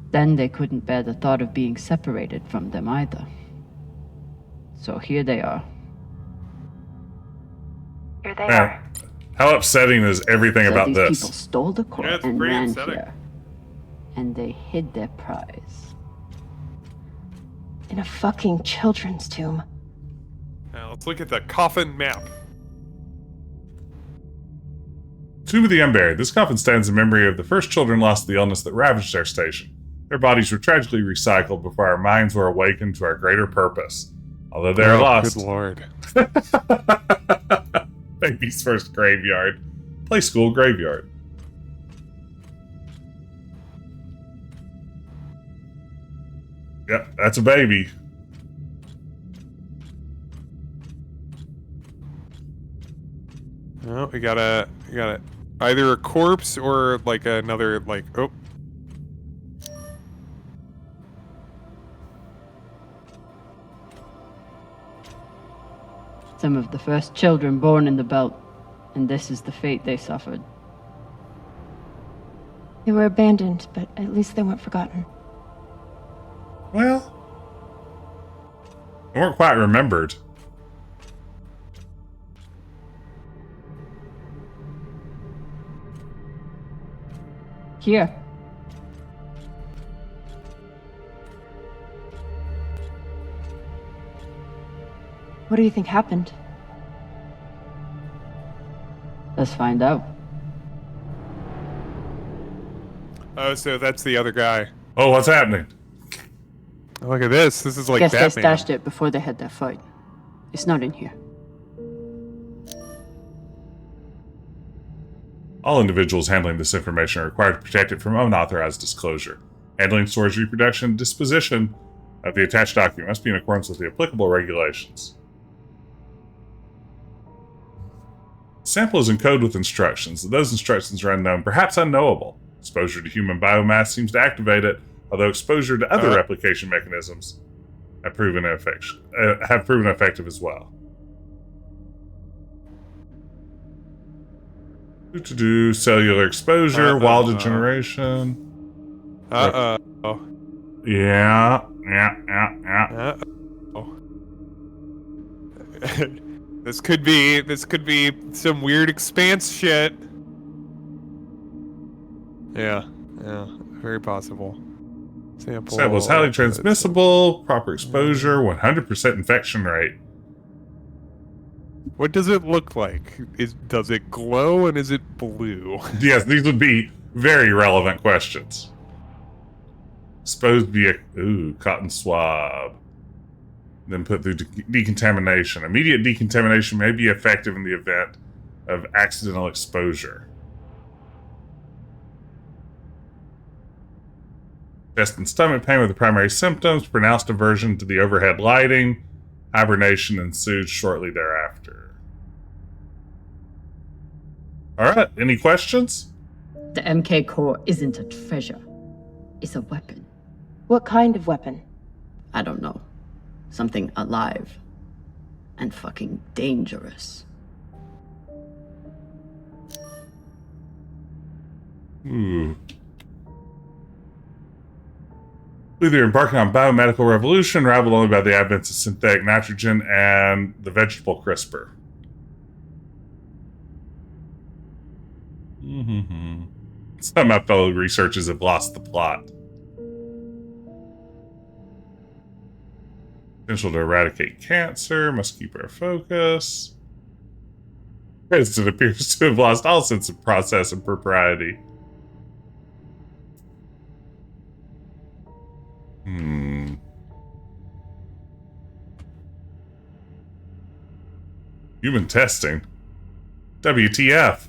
Then they couldn't bear the thought of being separated from them either. So here they are. Here they are. How upsetting is everything about these this? People stole the core it's and pretty ran upsetting. here. And they hid their prize. in a fucking children's tomb. Now let's look at the coffin map. Tomb of the Unburied. This coffin stands in memory of the first children lost to the illness that ravaged our station. Their bodies were tragically recycled before our minds were awakened to our greater purpose. Although they are lost. Good lord. Baby's first graveyard. Play school graveyard. Yep, that's a baby. Oh, we got either a corpse or like another oh. Some of the first children born in the belt, and this is the fate they suffered. They were abandoned, but at least they weren't forgotten. Well, they weren't quite remembered. Here. What do you think happened? Let's find out. Oh, so that's the other guy. Oh, what's happening? Oh, look at this. This is like Guess Batman. they stashed it before they had their fight. It's not in here. All individuals handling this information are required to protect it from unauthorized disclosure. Handling, storage, reproduction, and disposition of the attached document must be in accordance with the applicable regulations. The sample is encoded with instructions. Those instructions are unknown, perhaps unknowable. Exposure to human biomass seems to activate it, although exposure to other replication mechanisms have proven effective as well. Cellular exposure, wild degeneration. Yeah. This could be some weird Expanse shit. Yeah, very possible. Sample is highly transmissible, proper exposure, 100% infection rate. What does it look like? Does it glow and is it blue? Yes, these would be very relevant questions. Exposed via cotton swab. Then put through decontamination. Immediate decontamination may be effective in the event of accidental exposure. Chest and stomach pain were the primary symptoms. Pronounced aversion to the overhead lighting. Hibernation ensued shortly thereafter. Alright, any questions? The MK core isn't a treasure. It's a weapon. What kind of weapon? I don't know. Something alive. And fucking dangerous. Either embarking on biomedical revolution, rivaled only by the advance of synthetic nitrogen and the vegetable CRISPR. Some of my fellow researchers have lost the plot. Potential to eradicate cancer, must keep our focus. President appears to have lost all sense of process and propriety. Human testing. WTF.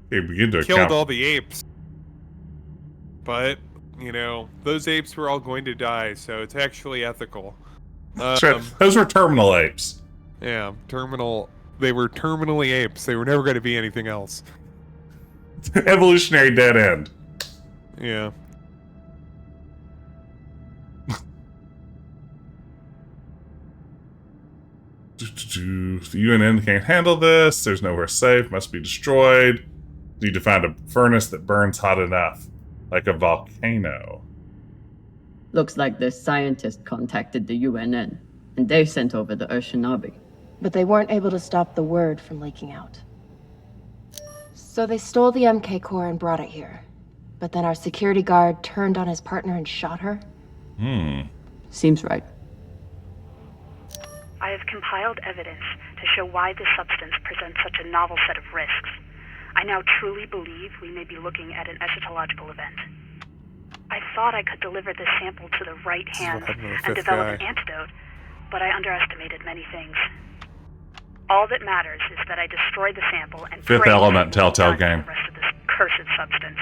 Okay, begin to Killed account. all the apes. But, you know, those apes were all going to die, so it's actually ethical. Those were terminal apes. Yeah, they were terminally apes. They were never going to be anything else. Evolutionary dead end. Yeah. The UNN can't handle this. There's nowhere safe. Must be destroyed. Need to find a furnace that burns hot enough. Like a volcano. Looks like the scientist contacted the UNN, and they sent over the Urshinabi. But they weren't able to stop the word from leaking out. So they stole the MK core and brought it here. But then our security guard turned on his partner and shot her? Seems right. I have compiled evidence to show why this substance presents such a novel set of risks. I now truly believe we may be looking at an eschatological event. I thought I could deliver this sample to the right hands and develop an antidote, but I underestimated many things. All that matters is that I destroy the sample and Fifth Element Telltale game. The rest of this cursed substance.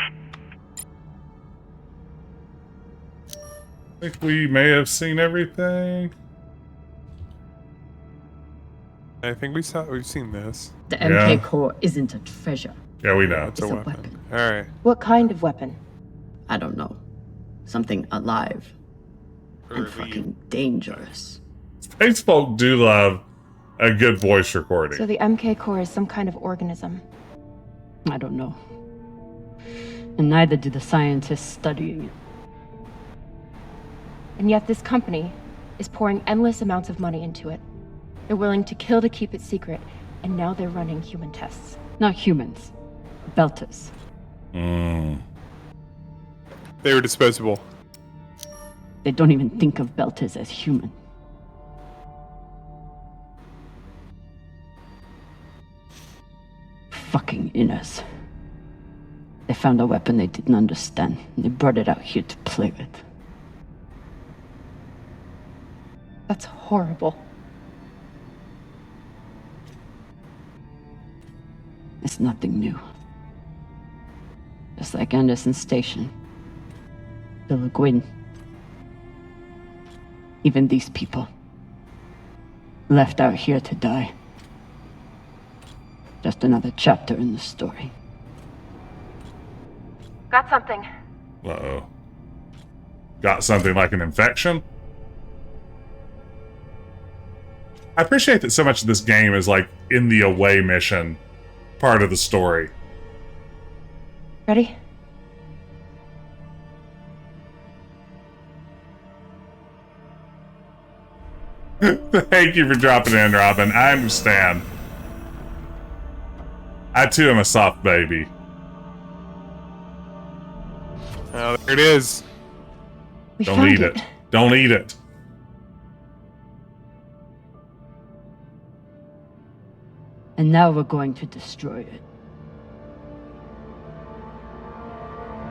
I think we may have seen everything. I think we've seen this. The MK core isn't a treasure. Yeah, we know. It's a weapon. Alright. What kind of weapon? I don't know. Something alive. And fucking dangerous. Space folk do love a good voice recording. So the MK core is some kind of organism. I don't know. And neither do the scientists studying it. And yet this company is pouring endless amounts of money into it. They're willing to kill to keep it secret, and now they're running human tests. Not humans. Belters. They were disposable. They don't even think of Belters as human. Fucking inners. They found a weapon they didn't understand, and they brought it out here to play with. That's horrible. It's nothing new. Just like Anderson Station. The Le Guin. Even these people. Left out here to die. Just another chapter in the story. Got something. Uh-oh. Got something like an infection? I appreciate that so much of this game is like in the away mission part of the story. Ready? Thank you for dropping in, Robin. I understand. I too am a soft baby. Oh, there it is. Don't eat it. Don't eat it. And now we're going to destroy it.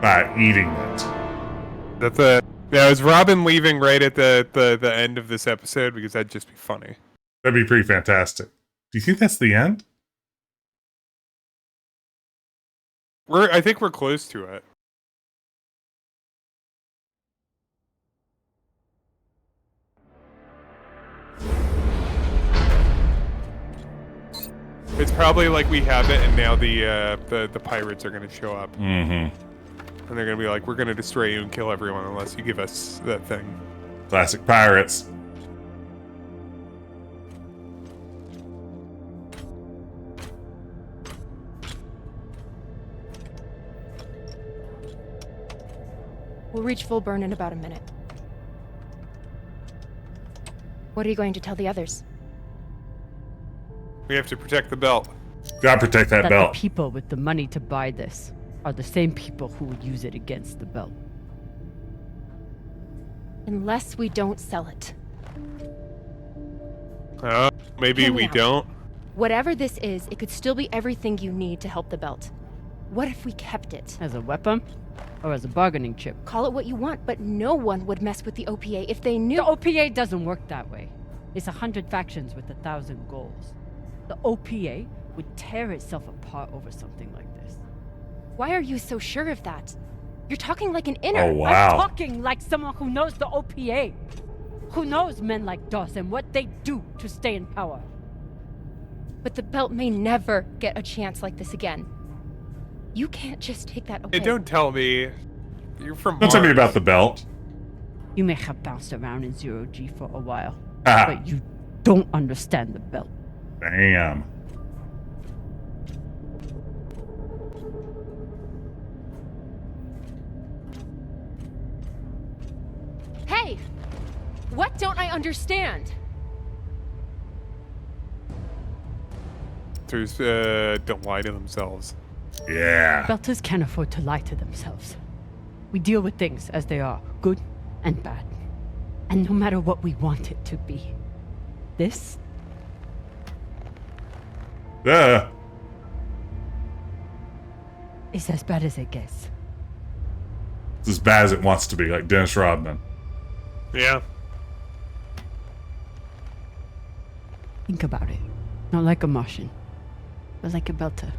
by eating it. Now, is Robin leaving right at the end of this episode? Because that'd just be funny. That'd be pretty fantastic. Do you think that's the end? I think we're close to it. It's probably like we have it, and now the pirates are going to show up. Mm-hmm. And they're going to be like, we're going to destroy you and kill everyone unless you give us that thing. Classic pirates. We'll reach full burn in about a minute. What are you going to tell the others? We have to protect the belt. Gotta protect that belt. The people with the money to buy this are the same people who would use it against the belt. Unless we don't sell it. Maybe we don't. Whatever this is, it could still be everything you need to help the belt. What if we kept it? As a weapon? Or as a bargaining chip? Call it what you want, but no one would mess with the OPA if they knew— The OPA doesn't work that way. It's 100 factions with 1,000 goals. The OPA would tear itself apart over something like this. Why are you so sure of that? You're talking like an inner— Oh, wow. I'm talking like someone who knows the OPA. Who knows men like Doss and what they do to stay in power. But the belt may never get a chance like this again. You can't just take that away. Hey, don't tell me. You're from Don't tell me about the belt. You may have bounced around in zero-G for a while, Ah. but you don't understand the belt. Damn. Hey! What don't I understand? Don't lie to themselves. Yeah. Belters can't afford to lie to themselves. We deal with things as they are, good and bad. And no matter what we want it to be. This is as bad as it gets. It's as bad as it wants to be, like Dennis Rodman. Yeah. Think about it. Not like a Martian, but like a Belter.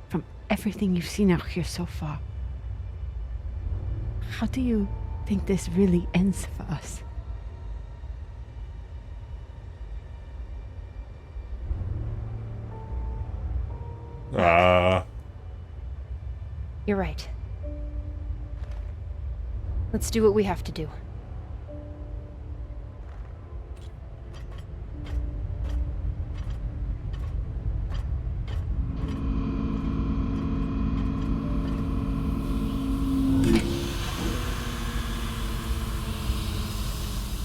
From everything you've seen out here so far, how do you think this really ends for us? You're right. Let's do what we have to do.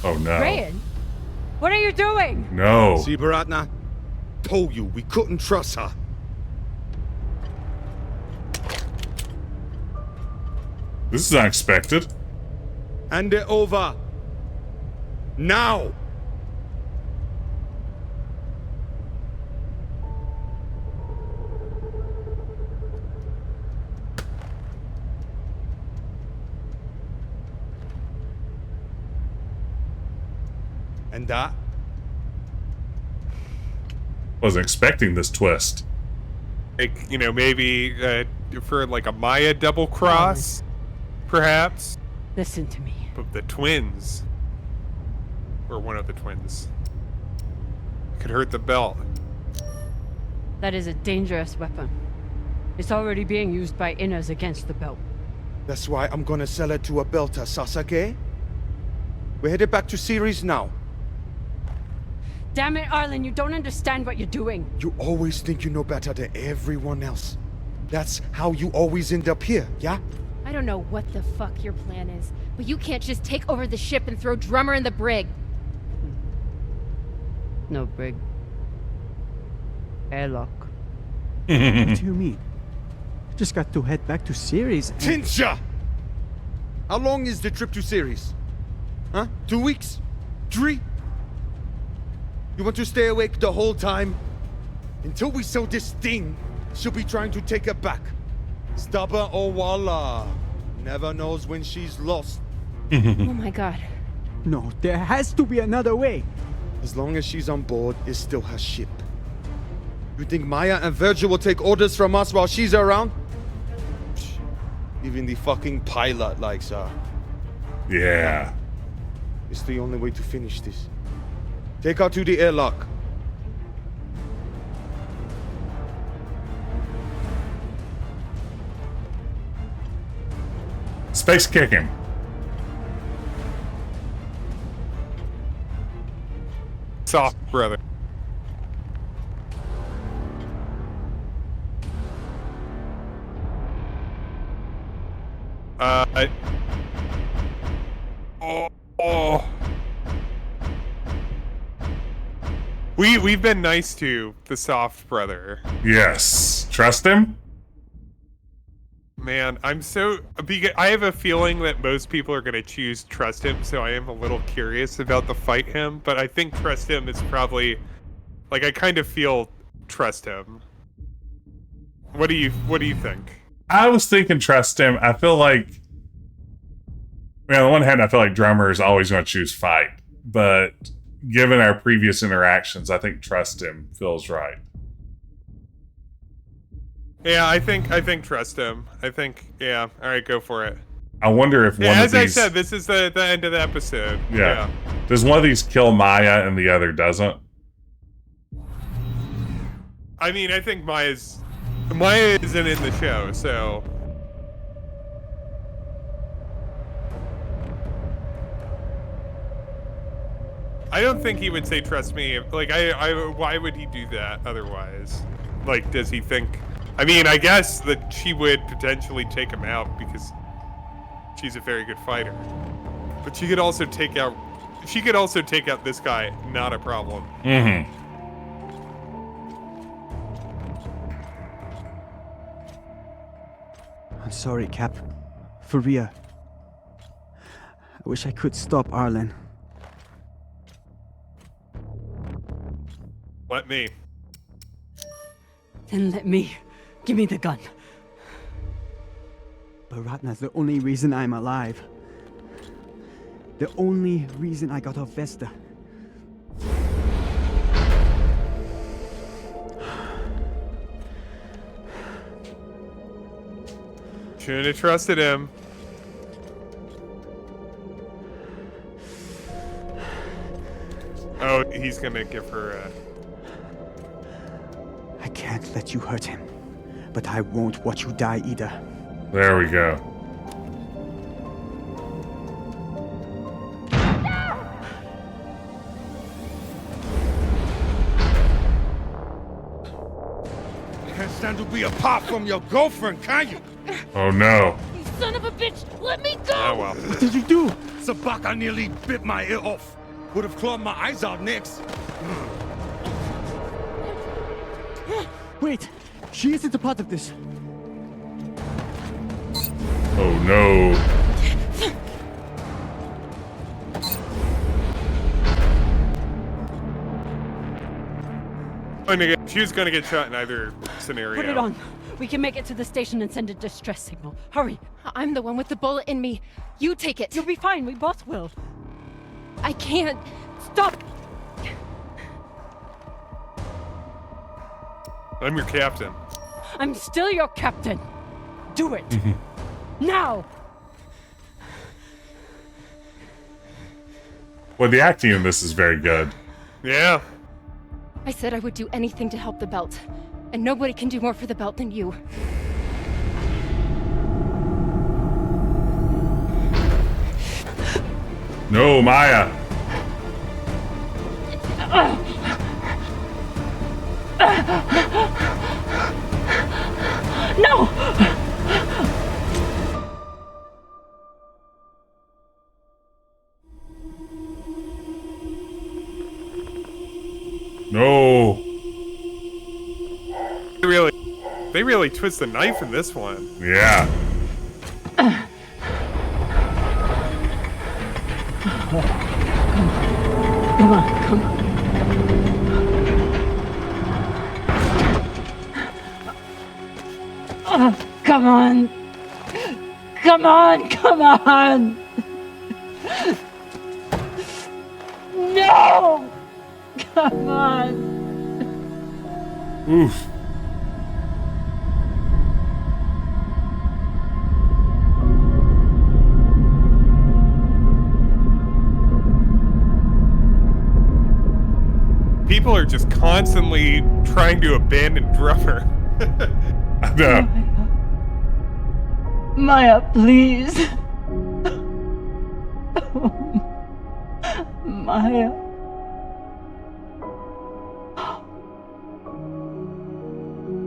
Oh no. Rayan, what are you doing? No. See, Baratna? Told you we couldn't trust her. This is unexpected. Hand it over. Now! And that? Wasn't expecting this twist. Like, you know, maybe for like a Maya double cross, perhaps. Listen to me. But the twins, or one of the twins, could hurt the belt. That is a dangerous weapon. It's already being used by inners against the belt. That's why I'm gonna sell it to a belter, Sasake. We're headed back to Ceres now. Damn it, Arlen, you don't understand what you're doing. You always think you know better than everyone else. That's how you always end up here, yeah? I don't know what the fuck your plan is, but you can't just take over the ship and throw Drummer in the brig. No brig. Airlock. What do you mean? Just got to head back to Ceres and— Tinsha! How long is the trip to Ceres? Huh? 2 weeks? 3? You want to stay awake the whole time? Until we sell this thing, she'll be trying to take it back. Stubborn Owala. Never knows when she's lost. Oh my god. No, there has to be another way. As long as she's on board, it's still her ship. You think Maya and Virgil will take orders from us while she's around? Psh, even the fucking pilot likes her. Yeah. It's the only way to finish this. Take her to the airlock. Space kick him. Soft, brother. We've been nice to the soft brother. Yes. Trust him? Man, I have a feeling that most people are going to choose trust him, so I am a little curious about the fight him, but I think trust him is probably, like, I kind of feel trust him. What do you think? I was thinking trust him. I feel like, I mean, on the one hand, I feel like Drummer is always going to choose fight, but given our previous interactions, I think trust him feels right. Yeah, I think trust him. I think, yeah. All right, go for it. I wonder if one of as these... I said, this is the end of the episode. Yeah. Does one of these kill Maya and the other doesn't? I mean, I think Maya isn't in the show, so... I don't think he would say trust me. Like, why would he do that otherwise? Like, does he think... I mean, I guess that she would potentially take him out because she's a very good fighter. But she could also take out this guy, not a problem. Mm-hmm. I'm sorry, Cap. For real. I wish I could stop Arlen. Let me. Then let me. Give me the gun. Baratna's the only reason I'm alive. The only reason I got off Vesta. Shouldn't have trusted him. Oh, he's gonna give her a... I can't let you hurt him, but I won't watch you die either. There we go. Can't stand to be apart from your girlfriend, can you? Oh no. You son of a bitch! Let me go! Oh well. What did you do? Sabaka nearly bit my ear off. Would have clawed my eyes out next. Wait, she isn't a part of this. Oh no. She was gonna get shot in either scenario. Put it on. We can make it to the station and send a distress signal. Hurry. I'm the one with the bullet in me. You take it. You'll be fine. We both will. I can't. Stop. I'm your captain. I'm still your captain. Do it. Now. Well, the acting in this is very good. Yeah. I said I would do anything to help the belt. And nobody can do more for the belt than you. No, Maya. No! No. They really twist the knife in this one. Yeah. Come on, come on. Oh, come on. Come on, come on! No! Come on! Oof. People are just constantly trying to abandon Drummer. I know. Maya, please. Maya.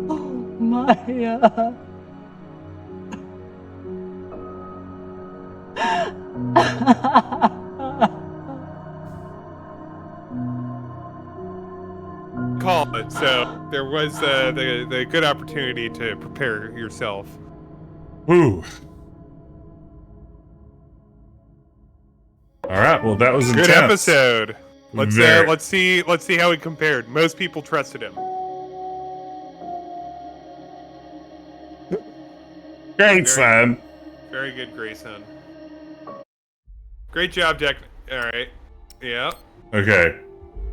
Oh, Maya. Call it. So there was the good opportunity to prepare yourself. Ooh. All right. Well, that was Good intense. episode. Let's see how he compared. Most people trusted him. Great, son. Very good, Grayson. Great job, Jack. All right. Yeah. Okay.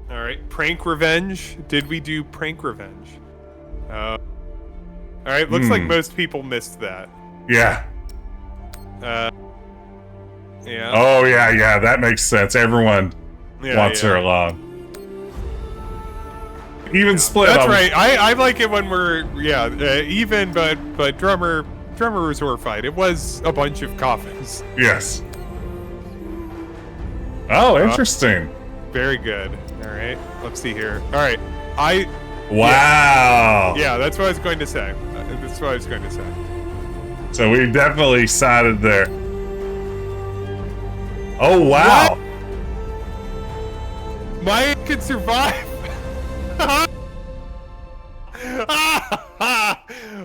All right. Prank revenge. Did we do prank revenge? All right. Looks like most people missed that. Yeah. Yeah. Oh, yeah. That makes sense. Everyone wants her along. Even split. That's right. I like it when we're even, but drummer was horrified. It was a bunch of coffins. Yes. Oh, interesting. Very good. All right. Let's see here. All right. Wow. Yeah, that's what I was going to say. So we definitely sided there. Oh, wow. What? Maya could survive.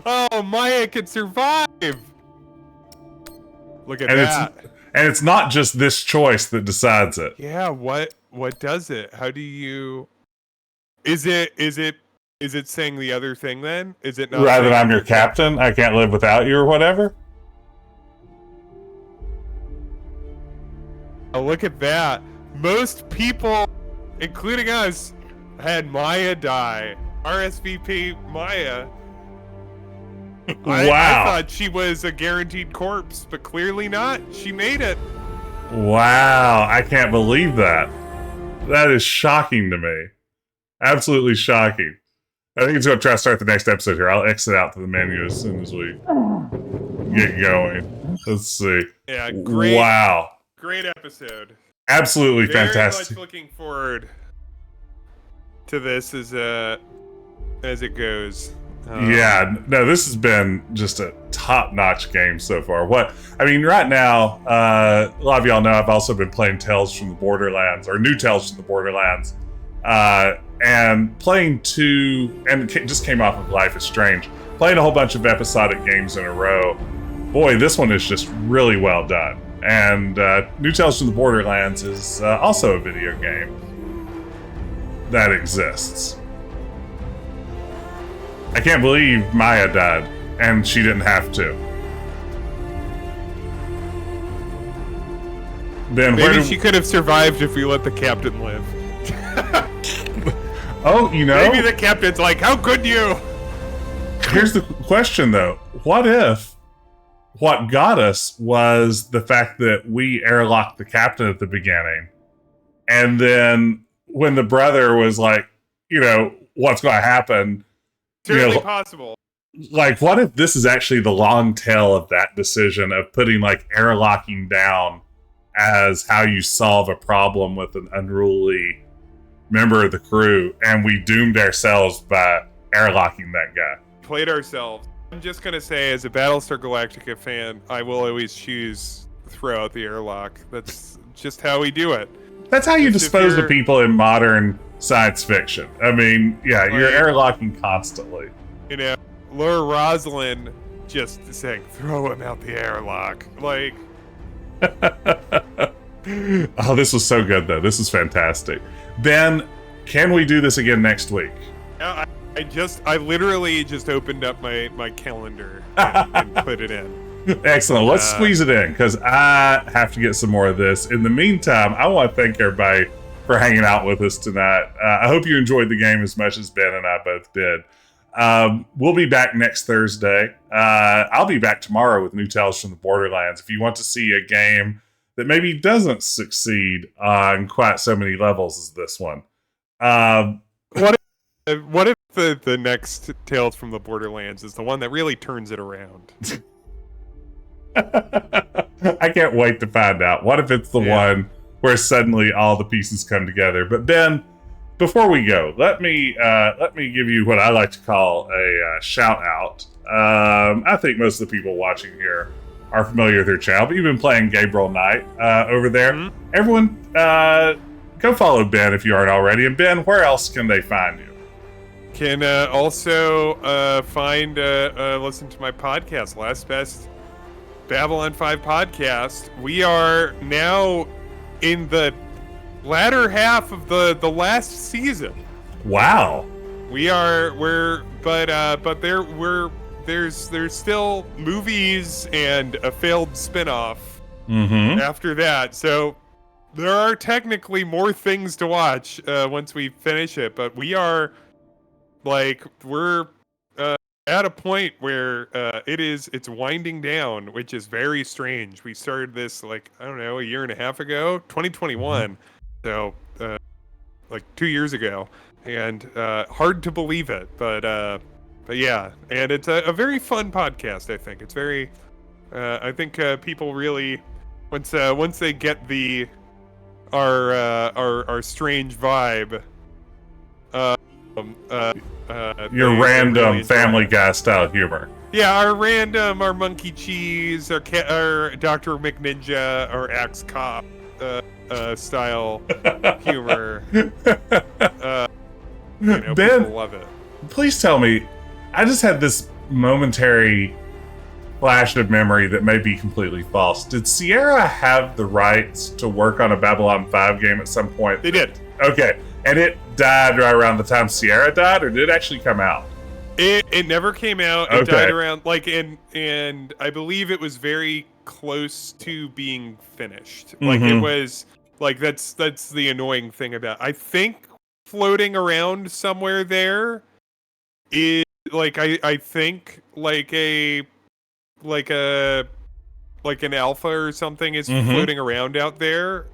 Oh, Maya could survive. Look at that. And it's not just this choice that decides it. Yeah, what does it? How do you Is it saying the other thing then? Is it not rather than I'm your captain, I can't live without you or whatever? Oh, look at that. Most people, including us, had Maya die. RSVP Maya. I thought she was a guaranteed corpse, but clearly not. She made it. Wow, I can't believe that. That is shocking to me. Absolutely shocking. I think it's going to try to start the next episode here. I'll exit out to the menu as soon as we get going. Let's see. Yeah, great. Wow. Great episode. Absolutely Very fantastic. much looking forward to this as it goes. Yeah, no, this has been just a top-notch game so far. Right now, a lot of y'all know I've also been playing Tales from the Borderlands, or new Tales from the Borderlands, and playing just came off of Life is Strange, playing a whole bunch of episodic games in a row. Boy, this one is just really well done. And New Tales from the Borderlands is also a video game that exists. I can't believe Maya died, and she didn't have to. Then maybe she could have survived if we let the captain live. Oh, maybe the captain's like, how could you? Here's the question, though. What if what got us was the fact that we airlocked the captain at the beginning, and then when the brother was like, what's going to happen? Certainly possible. Like, what if this is actually the long tail of that decision of putting, airlocking down as how you solve a problem with an unruly member of the crew, and we doomed ourselves by airlocking that guy? Played ourselves. I'm just going to say, as a Battlestar Galactica fan, I will always choose throw out the airlock. That's just how we do it. That's how you dispose of people in modern science fiction. You're airlocking constantly. Laura Rosalind just saying, throw him out the airlock. Oh, this was so good, though. This is fantastic. Ben, can we do this again next week? I literally just opened up my calendar and put it in. Excellent. Let's squeeze it in because I have to get some more of this. In the meantime, I want to thank everybody for hanging out with us tonight. I hope you enjoyed the game as much as Ben and I both did. We'll be back next Thursday. I'll be back tomorrow with New Tales from the Borderlands. If you want to see a game that maybe doesn't succeed on quite so many levels as this one. What if the next Tales from the Borderlands is the one that really turns it around? I can't wait to find out. What if it's the one where suddenly all the pieces come together? But Ben, before we go, let me give you what I like to call a shout out. I think most of the people watching here are familiar with their channel, but you've been playing Gabriel Knight over there. Mm-hmm. Everyone, go follow Ben if you aren't already. And Ben, where else can they find you? Can also listen to my podcast, Last Best Babylon 5 podcast. We are now in the latter half of the last season. Wow. There's still movies and a failed spin-off after that. So there are technically more things to watch once we finish it, but we're at a point where it's winding down, which is very strange. We started this a year and a half ago, 2021. So 2 years ago, and hard to believe it, but yeah, and it's a very fun podcast. I think it's very I think people really once they get our strange vibe, your random really Family Guy style humor. Yeah, our Monkey Cheese, our Dr. McNinja, our Axe Cop style humor. Ben, people love it. Please tell me, I just had this momentary flash of memory that may be completely false. Did Sierra have the rights to work on a Babylon 5 game at some point? They did. Okay, and it died right around the time Sierra died, or did it actually come out? It never came out. It died around and I believe it was very close to being finished. It was that's the annoying thing about. I think floating around somewhere there is I think an alpha or something is floating around out there.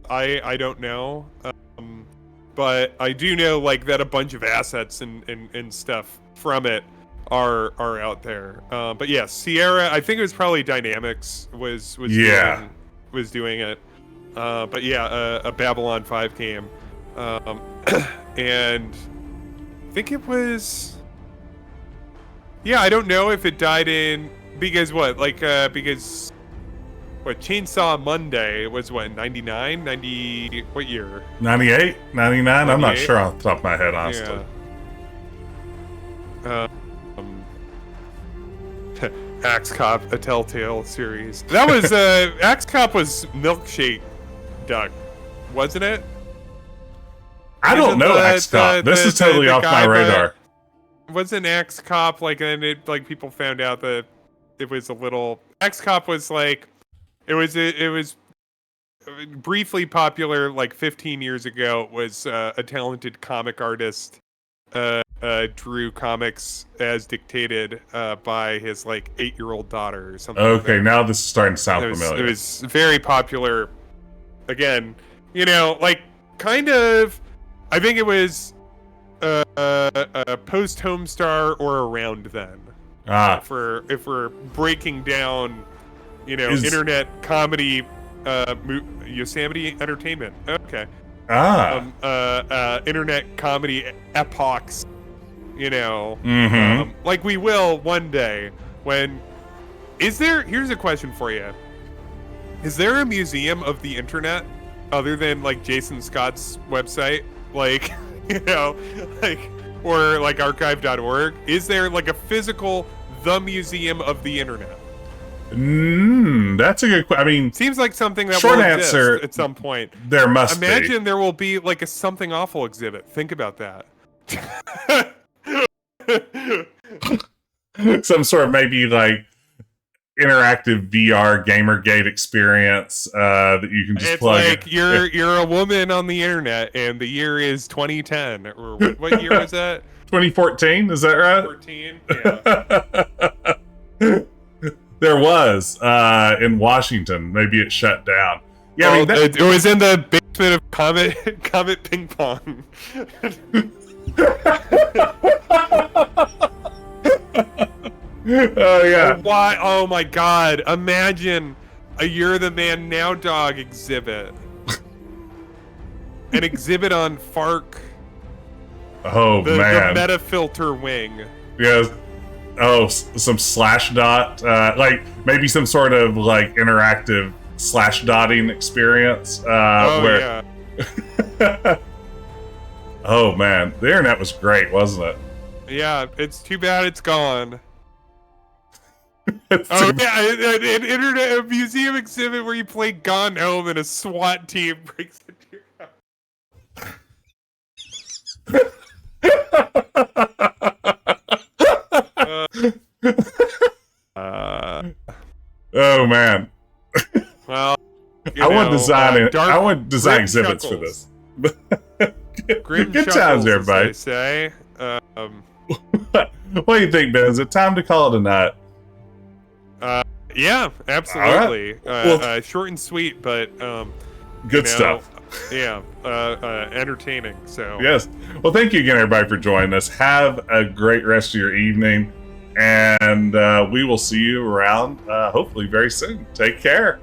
I don't know. But I do know that a bunch of assets and stuff from it are out there. But yeah, Sierra, I think it was probably Dynamics was doing it. But yeah, a Babylon 5 game. And I think it was I don't know if it died in because Chainsaw Monday was 99, 90, what year? 98, 99? I'm not sure off the top of my head, honestly. Yeah. Axe Cop, a Telltale series. That was, Axe Cop was Milkshake Duck, wasn't it? I don't know Axe Cop. This is totally off my radar. Wasn't Axe Cop, and it, people found out that it was a little... Axe Cop was, it was briefly popular 15 years ago. It was a talented comic artist drew comics as dictated by his 8-year-old daughter or something. Okay, now this is starting to sound familiar. It was very popular. Again, kind of. I think it was post Homestar or around then. If we're breaking down. Internet comedy, Yosemite Entertainment. Okay. Internet comedy epochs. We will one day. Here's a question for you. Is there a museum of the internet other than Jason Scott's website? Or archive.org? Is there a physical The Museum of the Internet? That's a good question. I mean, seems like something that short will answer exist at some point. There must Imagine there will be a Something Awful exhibit. Think about that. Some sort of maybe interactive VR Gamergate experience that you can just it's plug. Like you're a woman on the internet, and the year is 2010, or what year was that? 2014, is that right? 2014. Yeah. There was in Washington. Maybe it shut down. Yeah, I mean, it was in the basement of Comet Ping Pong. Oh yeah. Why? Oh my God! Imagine a You're the Man Now dog exhibit. An exhibit on FARC. Oh man. The meta filter wing. Yes. Oh, some slash dot, like maybe some sort of like interactive slash dotting experience. Yeah. Oh man, the internet was great, wasn't it? Yeah, it's too bad it's gone. A museum exhibit where you play Gone Home and a SWAT team breaks into your house. Oh man. Well, I want design exhibits chuckles. for this. Grim Good chuckles, times, everybody. as they say. What do you think, Ben? Is it time to call it a night? Yeah, absolutely. Right. Well, short and sweet, but good stuff. Yeah, entertaining. So yes. Well, thank you again, everybody, for joining us. Have a great rest of your evening, and we will see you around hopefully very soon. Take care.